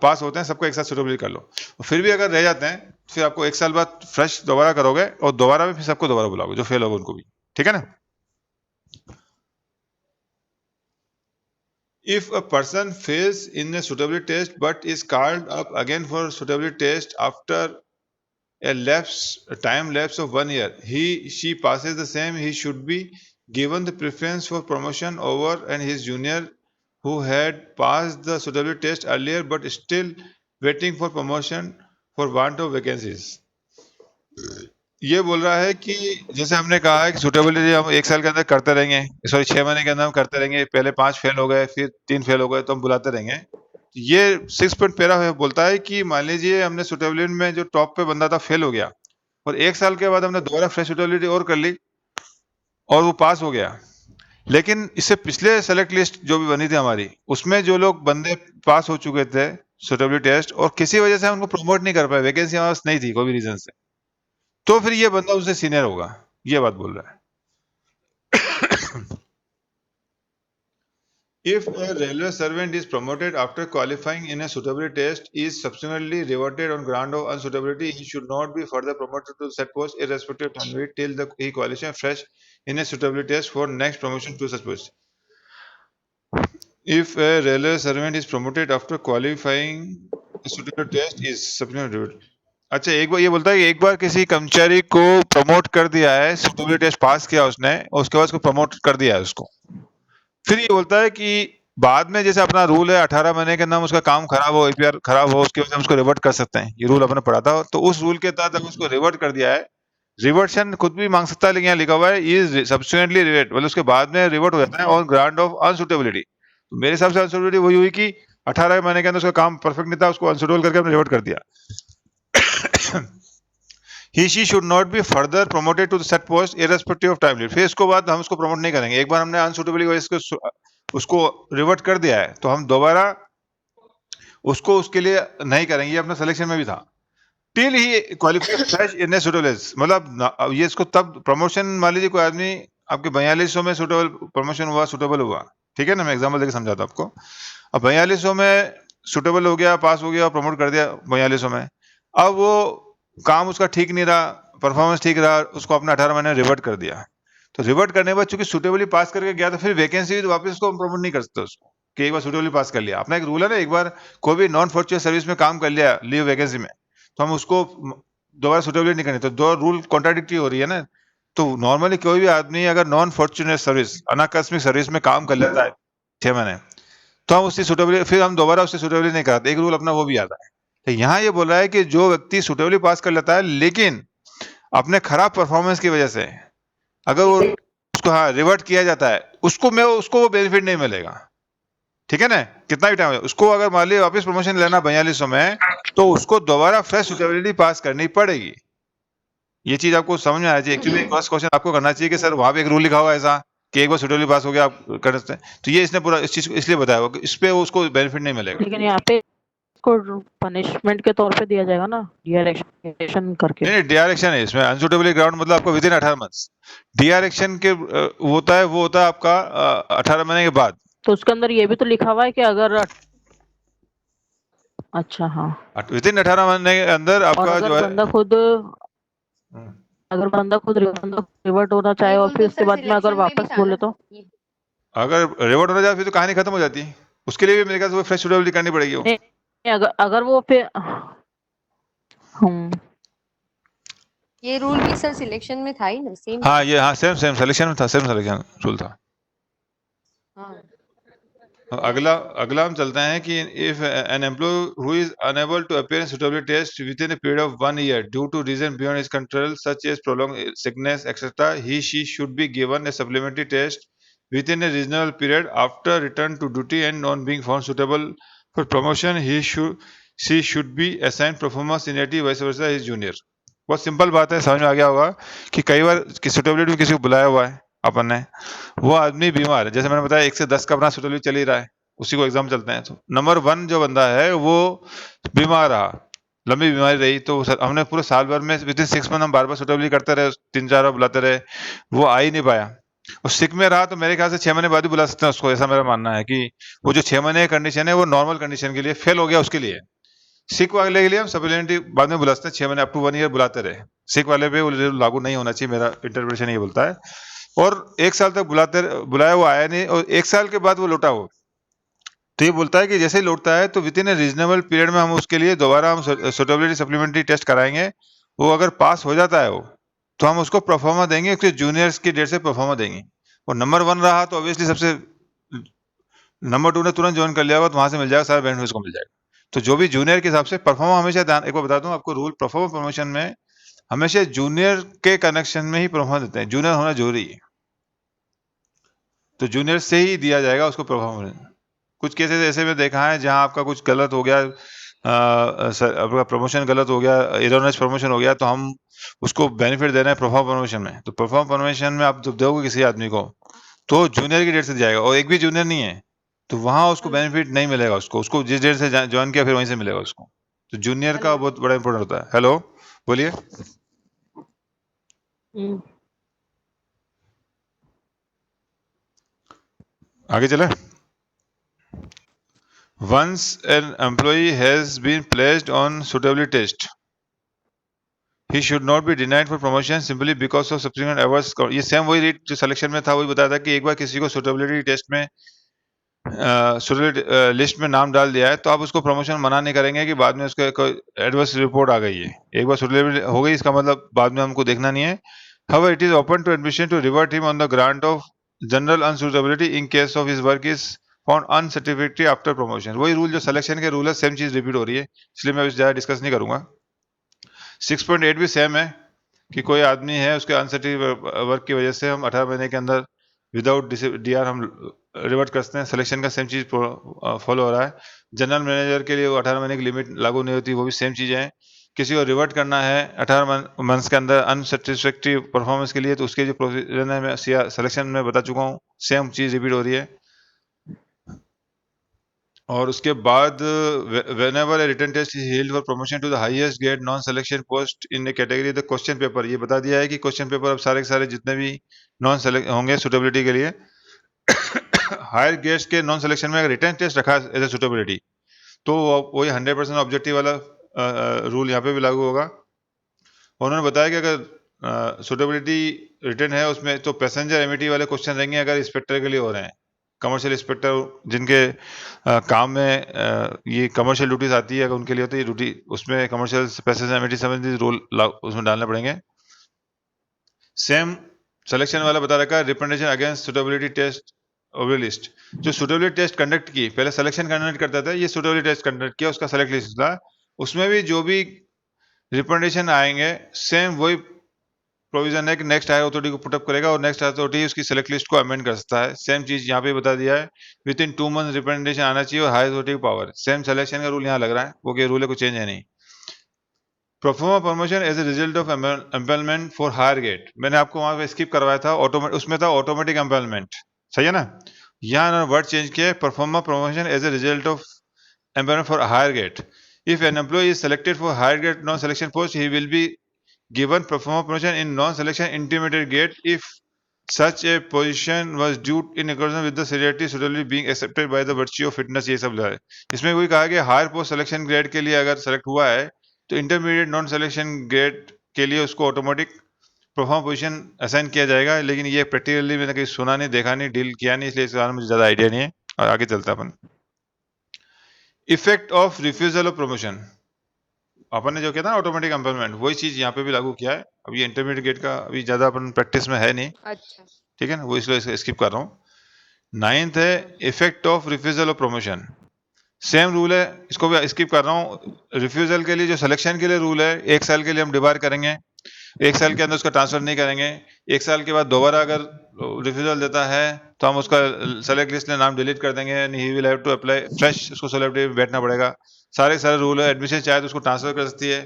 पास होते हैं सबको एक साथ सुटेबिलिटी कर लो। और फिर भी अगर रह जाते हैं फिर आपको 1 साल बाद फ्रेश दोबारा करोगे और दोबारा में फिर सबको दोबारा बुलाओगे जो फेल होगा उनको भी। ठीक है ना। If a person fails in a suitability test but is called up again for suitability test after a time lapse of 1 year, she passes the same, he should be given the preference for promotion over and his junior who had passed the suitability test earlier but still waiting for promotion for want of vacancies. ये बोल रहा है कि जैसे हमने कहा है कि सुटेबिलिटी हम 1 साल के अंदर करते रहेंगे, सॉरी 6 महीने के अंदर हम करते रहेंगे। पहले 5 फेल हो गए फिर 3 फेल हो गए तो हम बुलाते रहेंगे। ये 6 पॉइंट पैरा बोलता है कि मान लीजिए हमने सुटेबिलिटी में जो टॉप पे बंदा था फेल हो गया और 1 साल के बाद हमने दोबारा फ्रेश सुटेबिलिटी और कर ली और वो पास हो गया, लेकिन इससे पिछले सेलेक्ट लिस्ट जो भी बनी थी हमारी उसमें जो लोग बंदे पास हो चुके थे सुटेबिलिटी टेस्ट और किसी वजह से उनको प्रमोट नहीं कर पाए, वैकेंसी हमारे पास नहीं थी कोई भी रीजन से, तो फिर ये बंदा उससे सीनियर होगा। ये बात बोल रहा है। If a railway servant is promoted after qualifying in a suitability test is subsequently reverted on ground of unsuitability, he should not be further promoted to said post irrespective of time till he qualifies fresh in a suitability test for next promotion to such post. If a railway servant is promoted after qualifying a suitability test is subsequently reverted. अच्छा, एक बार ये बोलता है कि एक बार किसी कर्मचारी को प्रमोट कर दिया है, सुटेबिलिटी टेस्ट पास किया उसने और उसके बाद उसको प्रमोट कर दिया है उसको, फिर ये बोलता है कि बाद में जैसे अपना रूल है 18 महीने के अंदर उसका काम खराब हो, एपीआर खराब हो, उसकी वजह से हम उसको रिवर्ट कर सकते हैं। ये रूल अपने पढ़ा था। तो उस रूल के तहत अगर उसको रिवर्ट कर दिया है, रिवर्शन खुद भी मांग सकता है, लेकिन यहाँ लिखा हुआ है इज सब्सिक्वेंटली रिवर्ट, मतलब उसके बाद में रिवर्ट हो जाता है और ग्रांट ऑफ अनसुटेबिलिटी। तो मेरे हिसाब से अनसुटेबिलिटी वही हुई कि 18 महीने के अंदर उसका काम परफेक्ट नहीं था, उसको अनसुटेबल करके हमने रिवर्ट कर दिया। He she should not be further promoted to the set post irrespective of time limit. फिर इसको बाद हम उसको प्रमोट नहीं करेंगे। एक बार हमने अनसुटेबल की वजह से उसको रिवर्ट कर दिया है तो हम दोबारा उसको उसके लिए नहीं करेंगे। ये अपना सिलेक्शन में भी था। Till he qualified fresh in suitable, मतलब ये इसको तब प्रमोशन, मान लीजिए कोई आदमी आपके 4200 में सुटेबल प्रमोशन हुआ, सुटेबल हुआ, ठीक है ना, मैं एग्जांपल देके समझाता हूं आपको। अब 4200 में सुटेबल हो गया, पास हो गया, प्रमोट कर दिया 4200 में। अब वो काम उसका ठीक नहीं रहा, परफॉर्मेंस ठीक रहा, उसको अपना 18 महीने रिवर्ट कर दिया। तो रिवर्ट करने के बाद चूंकि सुटेबली पास करके गया तो फिर वैकेंसी तो वापस उसको प्रमोट नहीं कर सकते उसको, कि एक बार सुटेबली पास कर लिया। अपना एक रूल है ना, एक बार कोई भी नॉन फॉर्चुनर सर्विस में काम कर लिया लीव वैकेंसी में, तो हम उसको दोबारा सुटेबली नहीं करनी। तो दो रूल कॉन्ट्राडिक्टरी हो रही है ना। तो नॉर्मली कोई भी आदमी अगर नॉन फॉर्चुनर सर्विस, अनाकस्मिक सर्विस में काम कर लेता है 6 महीने, तो हम उसकी सुटेबली, फिर हम दोबारा उससे सुटेबली नहीं कराते। एक रूल अपना वो भी आता है। तो यहाँ ये बोल रहा है कि जो व्यक्ति सुटेबली पास कर लेता है लेकिन अपने खराब परफॉर्मेंस की वजह से अगर वो उसको रिवर्ट किया जाता है, उसको वो बेनिफिट नहीं मिलेगा। ठीक है ना, कितना भी टाइम उसको अगर मान लीजिए वापस प्रमोशन लेना 4200 में, तो उसको दोबारा फ्रेश सुटेबिलिटी पास करनी पड़ेगी। ये चीज आपको समझ में आना चाहिए। एक्चुअली फर्स्ट क्वेश्चन आपको करना चाहिए कि सर वहां पे एक रूल लिखा हुआ है ऐसा कि एक बार सुटेबिलिटी पास हो गया आप कर सकते हैं। तो ये इसने पूरा इस चीज को इसलिए बताया हुआ कि इस पे उसको बेनिफिट नहीं मिलेगा। लेकिन यहाँ पे इसको पनिशमेंट के तौर पे दिया जाएगा ना, डीआरएक्शन करके। नहीं, डीआरएक्शन है इसमें। अनसुटेबिलिटी ग्राउंड मतलब आपको विद इन 18 मंथ्स। डीआरएक्शन के होता है, वो होता है आपका 18 महीने के बाद। तो उसके अंदर ये भी तो लिखा हुआ है कि अगर, अच्छा हाँ, विद इन 18 महीने के अंदर और आपका अगर जो है बंदा खुद रिवर्ट होना चाहे ये और रूल फिर तो उसके सर बाद में अगर सिलेक्शन में भी वापस था बोले ना तो, ये। अगर रिवर्ट होना चाहे फिर तो कहानी खत्म हो जाती है। उसके लिए भी मेरे ख्याल से वो फ्रेश सुटेबिलिटी करनी पड़ेगी वो। नहीं, अगर वो फिर ये रूल भी सर सिलेक्शन में था ही ना, सेम। हाँ ये हाँ सेम सिलेक्शन में था, सेम सिलेक्शन रूल था। हाँ। अगला अगला हम चलते हैं कि if an employ who is unable to appear in suitability test within a period of 1 year due to reason beyond his control such as prolong sickness etcetera, he she should be given a supplementary test within a regional period after return to duty and non being found suitable for promotion. She should be assigned performance seniority vice versa his junior. बहुत सिंपल बात है, समझ में आ गया होगा कि कई बार सुटेबिलिटी में किसी को बुलाया हुआ है अपन ने, वो आदमी बीमार है, जैसे मैंने बताया 1 से 10 का अपना सुटेबिलिटी चल ही रहा है, उसी को एग्जाम चलते हैं। तो नंबर 1 जो बंदा है वो बीमार रहा, लंबी बीमारी रही, तो हमने पूरे साल भर में विद इन 6 मंथ हम बार बार सुटेबिलिटी करते रहे, 3-4 बार बुलाते रहे, वो आ ही नहीं पाया। और सिक में रहा तो मेरे ख्याल से 6 महीने बाद ही बुला सकते हैं उसको। ऐसा मेरा मानना है कि वो जो 6 महीने की कंडीशन है वो नॉर्मल कंडीशन के लिए, फेल हो गया उसके लिए। सिक वाले के लिए हम सप्लीमेंट्री बाद में बुला सकते हैं, 6 महीने अप टू 1 ईयर बुलाते रहे। सिक वाले पे वो लागू नहीं होना चाहिए, मेरा इंटरप्रिटेशन ये बोलता है। और 1 साल तक बुलाया, वो आया नहीं, और 1 साल के बाद वो लौटा वो। तो ये बोलता है कि जैसे ही लौटता है तो with in A reasonable period में हम उसके लिए दोबारा हम सुटेबिलिटी सप्लीमेंट्री टेस्ट कराएंगे। वो अगर पास हो जाता है वो, तो हम उसको परफॉर्मा देंगे, उसके जूनियर्स की डेट से परफॉर्मा देंगे। और नंबर 1 रहा तो ऑब्वियसली सबसे, नंबर 2 ने तुरंत ज्वाइन कर लिया होगा तो वहां से मिल जाएगा, सारा बेनिफिट उसको मिल जाएगा। तो जो भी जूनियर के हिसाब से परफॉर्मा, हमेशा ध्यान, एक बार बता दूं आपको रूल, परफॉर्मा प्रमोशन में हमेशा जूनियर के कनेक्शन में ही परफॉर्मा देते हैं, जूनियर होना जरूरी है। तो जूनियर से ही दिया जाएगा उसको परफॉर्मेंस। कुछ केसेस ऐसे में देखा है जहां आपका कुछ गलत हो गया, आपका प्रमोशन गलत हो गया, एरोनियस प्रमोशन हो गया, तो हम उसको बेनिफिट दे रहे हैं परफॉर्म प्रमोशन में। तो परफॉर्म प्रमोशन में आप जब दोगे किसी आदमी को तो जूनियर की डेट से जाएगा, और एक भी जूनियर नहीं है तो वहां उसको बेनिफिट नहीं मिलेगा, उसको जिस डेट से ज्वाइन किया फिर वहीं से मिलेगा उसको। तो जूनियर का बहुत बड़ा इंपॉर्टेंट होता है। हेलो, बोलिए। आगे चले। Once an employee has been placed on suitability test, he should not be denied for promotion simply because of subsequent adverse। ये सेम वही रीड जो सिलेक्शन में था वही बताया था कि एक बार किसी को सुटेबिलिटी टेस्ट में सुटेबिलिटी लिस्ट में नाम डाल दिया है तो आप उसको प्रमोशन मना नहीं करेंगे कि बाद में उसके कोई एडवर्स रिपोर्ट आ गई है। एक बार सुटेबिलिटी हो गई इसका मतलब बाद में हमको देखना नहीं है। However, it is open to admission to revert him on the grant of general unsuitability in case of his work is found unsatisfactory after promotion। वही रूल जो सिलेक्शन के रूल है, सेम चीज रिपीट हो रही है, इसलिए मैं ज्यादा डिस्कस नहीं करूंगा। 6.8 भी सेम है कि कोई आदमी है उसके अनसेटिस्फैक्टरी वर्क की वजह से हम 18 महीने के अंदर विदाउट डीआर हम रिवर्ट करते हैं। सिलेक्शन का सेम चीज फॉलो हो रहा है। जनरल मैनेजर के लिए वो 18 महीने की लिमिट लागू नहीं होती, वो भी सेम चीजें हैं। किसी को रिवर्ट करना है 18 मंथ्स के अंदर अनसेटिस्फैक्टरी परफॉर्मेंस के लिए, तो उसके जो प्रोसीजर है मैं सिलेक्शन में बता चुका हूँ, सेम चीज रिपीट हो रही है। और उसके बाद whenever a written test is held for promotion to the highest grade non selection post in a category, the question paper, ये बता दिया है कि क्वेश्चन पेपर अब सारे के सारे जितने भी नॉन सेलेक्ट होंगे सुटेबिलिटी के लिए हायर ग्रेड्स के नॉन सिलेक्शन में अगर रिटर्न टेस्ट रखा एज ए सुटेबिलिटी तो वही 100% ऑब्जेक्टिव वाला रूल यहाँ पे भी लागू होगा। उन्होंने बताया कि अगर सुटेबिलिटी रिटर्न है उसमें तो पैसेंजर एमिटी वाले क्वेश्चन रहेंगे अगर इंस्पेक्टर के लिए हो रहे हैं, कमर्शियल इंस्पेक्टर जिनके काम में ये कमर्शियल ड्यूटीज आती है अगर उनके लिए होती है ड्यूटी, उसमें कमर्शियल पैसेंजर एमिटी संबंधित रूल उसमें डालने पड़ेंगे। सेम सिलेक्शन वाला बता रखा है representation against suitability test over list, जो सुटेबिलिटी टेस्ट कंडक्ट की, पहले सिलेक्शन कंडक्ट करता था, ये सुटेबिलिटी टेस्ट कंडक्ट किया, उसका सेलेक्ट लिस्ट था, उसमें भी जो भी रिप्रेजेंटेशन आएंगे सेम वही प्रोविजन है कि नेक्स्ट हायर अथॉरिटी को पुटअप करेगा और नेक्स्ट हायर अथॉरिटी उसकी सेलेक्ट लिस्ट को अमेंड कर सकता है। सेम चीज यहाँ पे बता दिया है, विद इन 2 मंथ रिप्रेजेंटेशन आना चाहिए और हायर अथॉरिटी की पावर, सेम सिलेक्शन का रूल यहाँ लग रहा है, वो रूल है कुछ चेंज है नहीं। Performer promotion as a result of empanelment for higher grade, मैंने आपको वहां पे स्किप करवाया था, उसमें था ऑटोमेटिक एम्पेलमेंट, सही है ना, यहाँ इन्होंने वर्ड चेंज किया है performer promotion as a result of empanelment for higher grade. If an employee is selected for higher grade non selection post he will be given performer promotion in non-selection intermediate grade if such a position was due in accordance with the seniority suitably being accepted by the virtue of fitness, ये सब है। इसमें वही कहा कि हायर पोस्ट सिलेक्शन ग्रेड के लिए अगर सेलेक्ट हुआ है तो इंटरमीडिएट नॉन सिलेक्शन ग्रेड के लिए उसको ऑटोमेटिक परफॉर्म पोजीशन असाइन किया जाएगा, लेकिन ये प्रैक्टिकली मैंने कहीं सुना नहीं, देखा नहीं, डील किया नहीं, इसलिए इस बारे में मुझे ज्यादा आइडिया नहीं है। और आगे चलता अपन effect of refusal of promotion, अपन ने जो किया था ऑटोमेटिक एम्पेलमेंट वही चीज यहाँ पे भी लागू किया है। अब ये इंटरमीडिएट ग्रेड का अभी ज्यादा अपन प्रैक्टिस में है नहीं, अच्छा ठीक है ना, वो इसलिए स्किप कर रहा हूँ। 9th है effect of refusal of promotion, same rule है, इसको भी स्किप कर रहा हूँ। रिफ्यूजल के लिए जो सिलेक्शन के लिए रूल है 1 साल के लिए हम डिबार करेंगे, 1 साल के अंदर उसका ट्रांसफर नहीं करेंगे, 1 साल के बाद दोबारा अगर रिफ्यूजल देता है तो हम उसका सेलेक्ट लिस्ट में नाम डिलीट कर देंगे, he will have to apply fresh, उसको सेलेक्ट में बैठना पड़ेगा। सारे सारे रूल है, एडमिशन चाहे तो उसको ट्रांसफर कर सकती है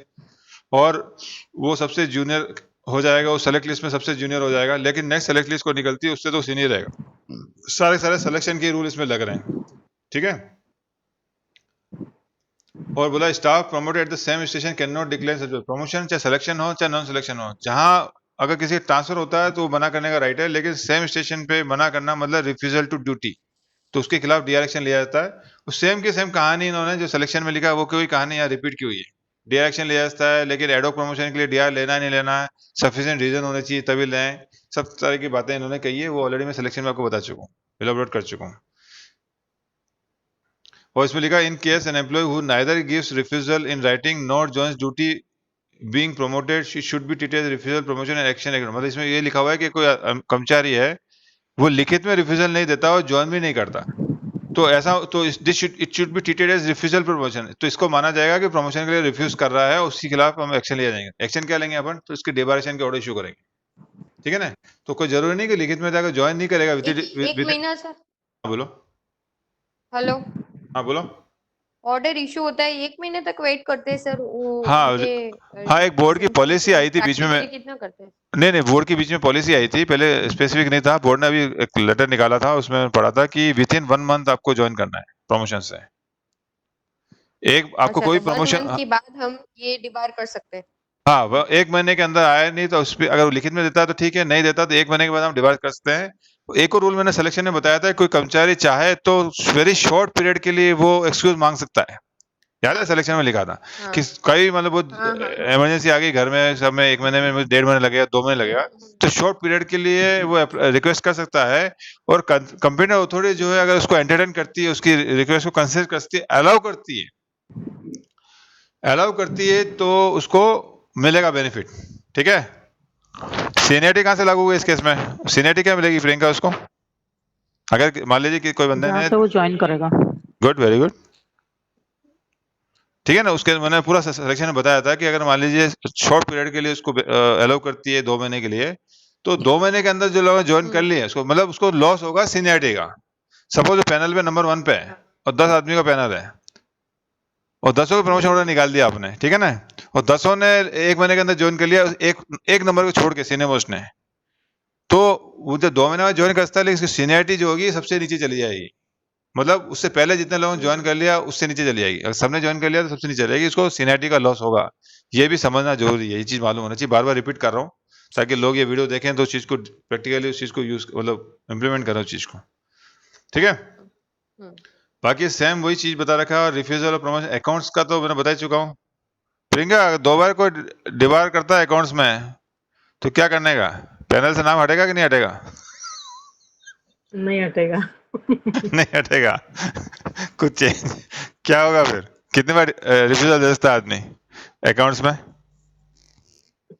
और वो सबसे जूनियर हो जाएगा, उस सेलेक्ट लिस्ट में सबसे जूनियर हो जाएगा, लेकिन नेक्स्ट सेलेक्ट लिस्ट को निकलती है उससे तो सीनियर रहेगा। सारे सारे सिलेक्शन के रूल इसमें लग रहे हैं, ठीक है। और बोला staff promoted eight the same station can not declare promotion, चाहे सिलेक्शन हो चाहे नॉन सिलेक्शन हो, जहां अगर किसी ट्रांसफर होता है तो वो मना करने का राइट है, लेकिन सेम स्टेशन पे मना करना मतलब रिफ्यूजल टू ड्यूटी, तो उसके खिलाफ डीआर एक्शन लिया जाता है। उस सेम के सेम कहानी इन्होंने जो सिलेक्शन में लिखा है वो कोई कहानी यहाँ रिपीट की हुई है, डीआर एक्शन लिया जाता है, लेकिन एडोक प्रमोशन के लिए डीआर लेना नहीं लेना है, सफिशिएंट रीजन होने चाहिए तभी लें, सब तरह की बातें इन्होंने कही है, वो ऑलरेडी मैं सिलेक्शन में आपको बता चुका हूँ, इलैबोरेट कर चुका हूँ। और इसमें लिखा in case an employ who neither gives refusal in writing not joins duty being promoted should be treated as refusal promotion and action, मतलब इसमें ये लिखा हुआ है कि कोई कर्मचारी है वो लिखित में रिफ्यूजल नहीं देता और ज्वाइन भी नहीं करता, तो ऐसा तो it should be treated as refusal promotion, तो इसको माना जाएगा कि प्रमोशन के लिए रिफ्यूज कर रहा है, उसके खिलाफ हम एक्शन लिया जाएंगे। एक्शन क्या लेंगे अपन, तो इसके डिबारेशन के ऑर्डर इशू करेंगे, ठीक है ना। तो कोई जरूरी नहीं कि लिखित में जाकर ज्वाइन नहीं करेगा एक महीना सर, बोलो, हेलो, हाँ बोलो, ऑर्डर इशू होता है 1 महीने तक वेट करते हैं सर वो, हाँ उनके हाँ, एक बोर्ड की पॉलिसी आई थी बीच में, practice कितना करते हैं? नहीं बोर्ड के बीच में पॉलिसी आई थी, पहले स्पेसिफिक नहीं था, बोर्ड ने अभी एक लेटर निकाला था, उसमें पढ़ा था कि विद इन 1 मंथ आपको ज्वाइन करना है प्रमोशन से, एक आपको अच्छा, कोई तो 1 प्रमोशन, मंथ के बाद हम ये डिबार कर सकते हैं। हाँ वो 1 महीने के अंदर आया नहीं तो उस पर अगर वो लिखित में देता है तो ठीक है, नहीं देता तो 1 महीने के बाद हम डिबार कर सकते हैं। एक और रूल मैंने सिलेक्शन में बताया था, कोई कर्मचारी चाहे तो वेरी शॉर्ट पीरियड के लिए वो एक्सक्यूज मांग सकता है, याद है सिलेक्शन में लिखा था हाँ, कि कई मतलब वो हाँ, इमरजेंसी आ गई घर में, सब में 1 महीने में 1.5 महीने लगेगा, 2 महीने लगेगा, तो शॉर्ट पीरियड के लिए वो रिक्वेस्ट कर सकता है और कंप्यूटर अथॉरिटी जो है अगर उसको एंटरटेन करती है, उसकी रिक्वेस्ट को कंसिडर करती है, अलाउ करती है तो उसको मिलेगा बेनिफिट, ठीक है। सीनियरिटी कहाँ से लागू हुई इस केस में, सीनियरिटी क्या मिलेगी प्रियंका उसको, अगर मान लीजिए कि कोई बंदे जहाँ ने, से वो ज्वाइन करेगा। गुड, वेरी गुड, ठीक है ना। उसके मैंने पूरा सिलेक्शन में बताया था कि अगर मान लीजिए शॉर्ट पीरियड के लिए उसको अलाउ करती है 2 महीने के लिए, तो 2 महीने के अंदर जो लोग ज्वाइन कर लिए उसको मतलब उसको लॉस होगा सीनियरिटी का। सपोज पैनल पे नंबर 1 पे है और 10 आदमी का पैनल है और 10 को प्रमोशन ऑर्डर निकाल दिया आपने, ठीक है ना, और 10 ने 1 महीने के अंदर ज्वाइन कर लिया, एक नंबर को छोड़ के सीनियर मोस्ट ने, तो वो जो 2 महीने में ज्वाइन करता है, लेकिन उसकी सीनियरिटी जो होगी सबसे नीचे चली जाएगी। मतलब उससे पहले जितने लोगों ने ज्वाइन कर लिया उससे नीचे चली जाएगी। अगर सबने ज्वाइन कर लिया तो सबसे नीचे चली जाएगी, उसको सीनियरिटी का लॉस होगा। ये भी समझना जरूरी है, ये चीज मालूम होना चाहिए। बार बार रिपीट कर रहा हूँ ताकि लोग ये वीडियो देखें तो उस चीज को प्रैक्टिकली उस चीज को यूज मतलब इम्प्लीमेंट करें उस चीज को, ठीक है। बाकी सेम वही चीज बता रखा है। और रिफ्यूजल और प्रमोशन अकाउंट्स का तो मैंने बता ही चुका हूँ। प्रियंका, अगर 2 बार कोई डिबार करता है अकाउंट्स में तो क्या करने का, पैनल से नाम हटेगा कि नहीं हटेगा? नहीं हटेगा। नहीं हटेगा। कुछ चेंज क्या होगा फिर? कितनी बार रिफ्यूजल दे सकता है आदमी अकाउंट्स में?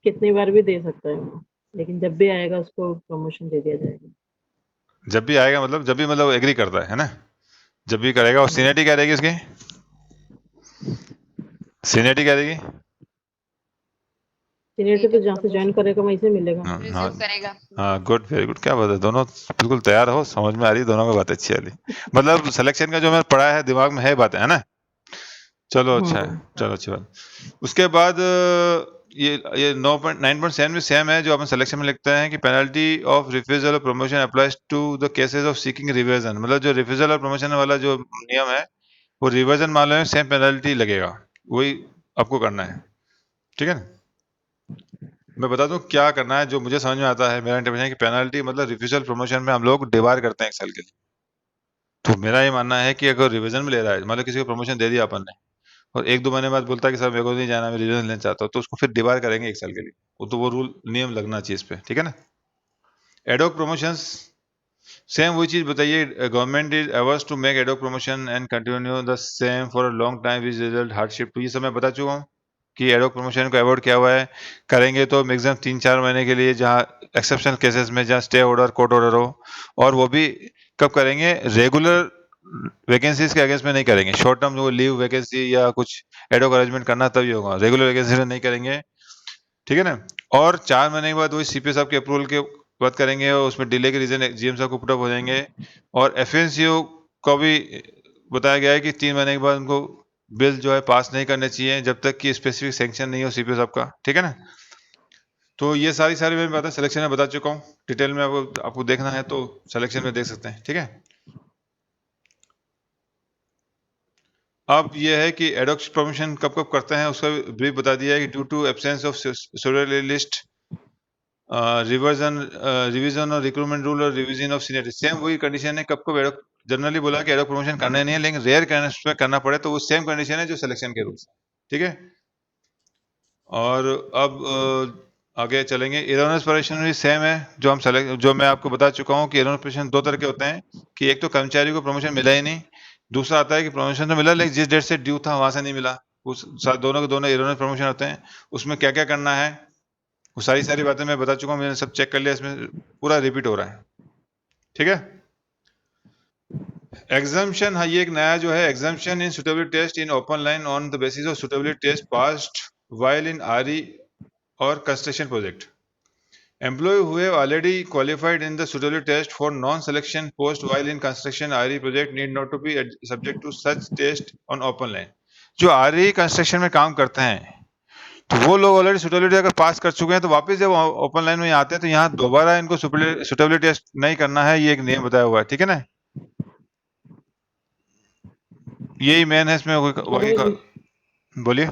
कितनी बार भी दे सकता है वो, लेकिन जब भी आएगा उसको प्रमोशन दे दिया जाएगा। जब भी आएगा मतलब जब भी मतलब एग्री करता है ना, जब भी करेगा। और सीनियरिटी क्या रहेगी उसकी? सीनियरिटी क्या रहेगी? सीनियरिटी तो जहाँ से ज्वाइन करेगा वहीं से मिलेगा। हाँ रिज्यूम करेगा। हाँ, गुड, वेरी गुड। क्या बात है, दोनों बिल्कुल तैयार हो, समझ में आ रही है दोनों की बात अच्छी वाली। मतलब सिलेक्शन का जो मैंने पढ़ा है दिमाग में है बातें, है ना। चलो अच्छा है, चलो अच्छी बात। उसके बाद ये 9.7 में सेम है जो अपन सिलेक्शन में लिखते हैं कि पेनल्टी ऑफ रिफ्यूजल और promotion applies to the cases of seeking revision. मतलब जो रिफ्यूजल और प्रमोशन वाला जो नियम है वो रिविजन मामले में सेम पेनल्टी लगेगा, वही आपको करना है, ठीक है ना। मैं बता दूं क्या करना है, जो मुझे समझ में आता है, मेरा इंटरप्रिटेशन है कि पेनल्टी मतलब रिफ्यूजल प्रमोशन में हम लोग डिवाइड करते हैं 1 साल के लिए। तो मेरा ये मानना है कि अगर रिवीजन में ले रहा है, मतलब किसी को प्रमोशन दे दिया अपन ने और 1-2 महीने बाद बोलता है कि सर मेरे को नहीं जाना, मैं रिवीजन लेना चाहता हूँ, तो उसको फिर डिवाइड करेंगे 1 साल के लिए। वो तो वो रूल नियम लगना चाहिए इस पे, ठीक है ना। एडोक प्रमोशंस सेम वही चीज बताइए। Government is averse to make ad hoc promotion and continue the same for a long time which result hardship. तो ये सब मैं बता चुका हूँ कि एडोक प्रमोशन को अवॉइड किया हुआ है। करेंगे तो मैक्सिमम 3-4 महीने के लिए, जहाँ एक्सेप्शनल केसेस में जहाँ स्टे ऑर्डर कोर्ट ऑर्डर हो। और वो भी कब करेंगे, रेगुलर वैकेंसीज के अगेंस्ट में नहीं करेंगे। शॉर्ट टर्म जो लीव वैकेंसी या कुछ एडोक अरेंजमेंट करना तभी होगा, रेगुलर वैकेंसी में नहीं करेंगे, ठीक है ना। और 4 महीने के बाद वही सीपीओ साहब के अप्रूवल के बात करेंगे और उसमें डिले के रीजन जीएम साहब को पुटअप हो जाएंगे। और एफएनसीओ को भी बताया गया है कि 3 महीने के बाद उनको बिल जो है पास नहीं करने चाहिए जब तक कि स्पेसिफिक सैंक्शन नहीं हो सीपीओ साहब का, ठीक है ना। तो ये सारी मैं बातें सिलेक्शन में बता चुका हूँ। डिटेल में आपको देखना है तो सिलेक्शन में देख सकते हैं, ठीक है। अब ये है कि एडॉक प्रमोशन कब कब करते हैं उसका ब्रीफ बता दिया है कि due to absence of list revision और रिक्रूटमेंट रूल और रिवीजन ऑफ सीनियर। सेम वही कंडीशन है कब कब एडॉक, जनरली बोला कि एडॉक प्रमोशन करना नहीं है, लेकिन रेयर केस में करना पड़े तो वो सेम कंडीशन है जो सिलेक्शन के रूल्स, ठीक है। और अब आगे चलेंगे। एरोनस प्रमोशन भी सेम है जो मैं आपको बता चुका हूँ कि एरोनस प्रमोशन 2 तरह के होते हैं कि एक तो कर्मचारी को प्रमोशन मिला ही नहीं, दूसरा आता है कि प्रमोशन तो मिला लेकिन जिस डेट से ड्यू था वहां से नहीं मिला। उस दोनों के दोनों एरोनस प्रमोशन होते हैं। उसमें क्या क्या करना है वो सारी बातें मैं बता चुका हूँ, मैंने सब चेक कर लिया, इसमें पूरा रिपीट हो रहा है, ठीक है। एग्जाम्पशन, हाँ ये एक नया जो है, exemption in suitability test in open line on the basis of suitability test passed while in RE और construction project. Employee who have already qualified in the suitability test for non-selection post while in construction RE project need not to be subject to such test on open line। जो RE कंस्ट्रक्शन में काम करते हैं तो वो लोग ऑलरेडी सुटेबिलिटी अगर पास कर चुके हैं तो वापस जब ओपन लाइन में आते हैं तो यहाँ दोबारा इनको सुटेबिलिटी टेस्ट नहीं करना है, ये एक नियम बताया हुआ है, ठीक है ना। यही मेन है इसमें। बोलिए।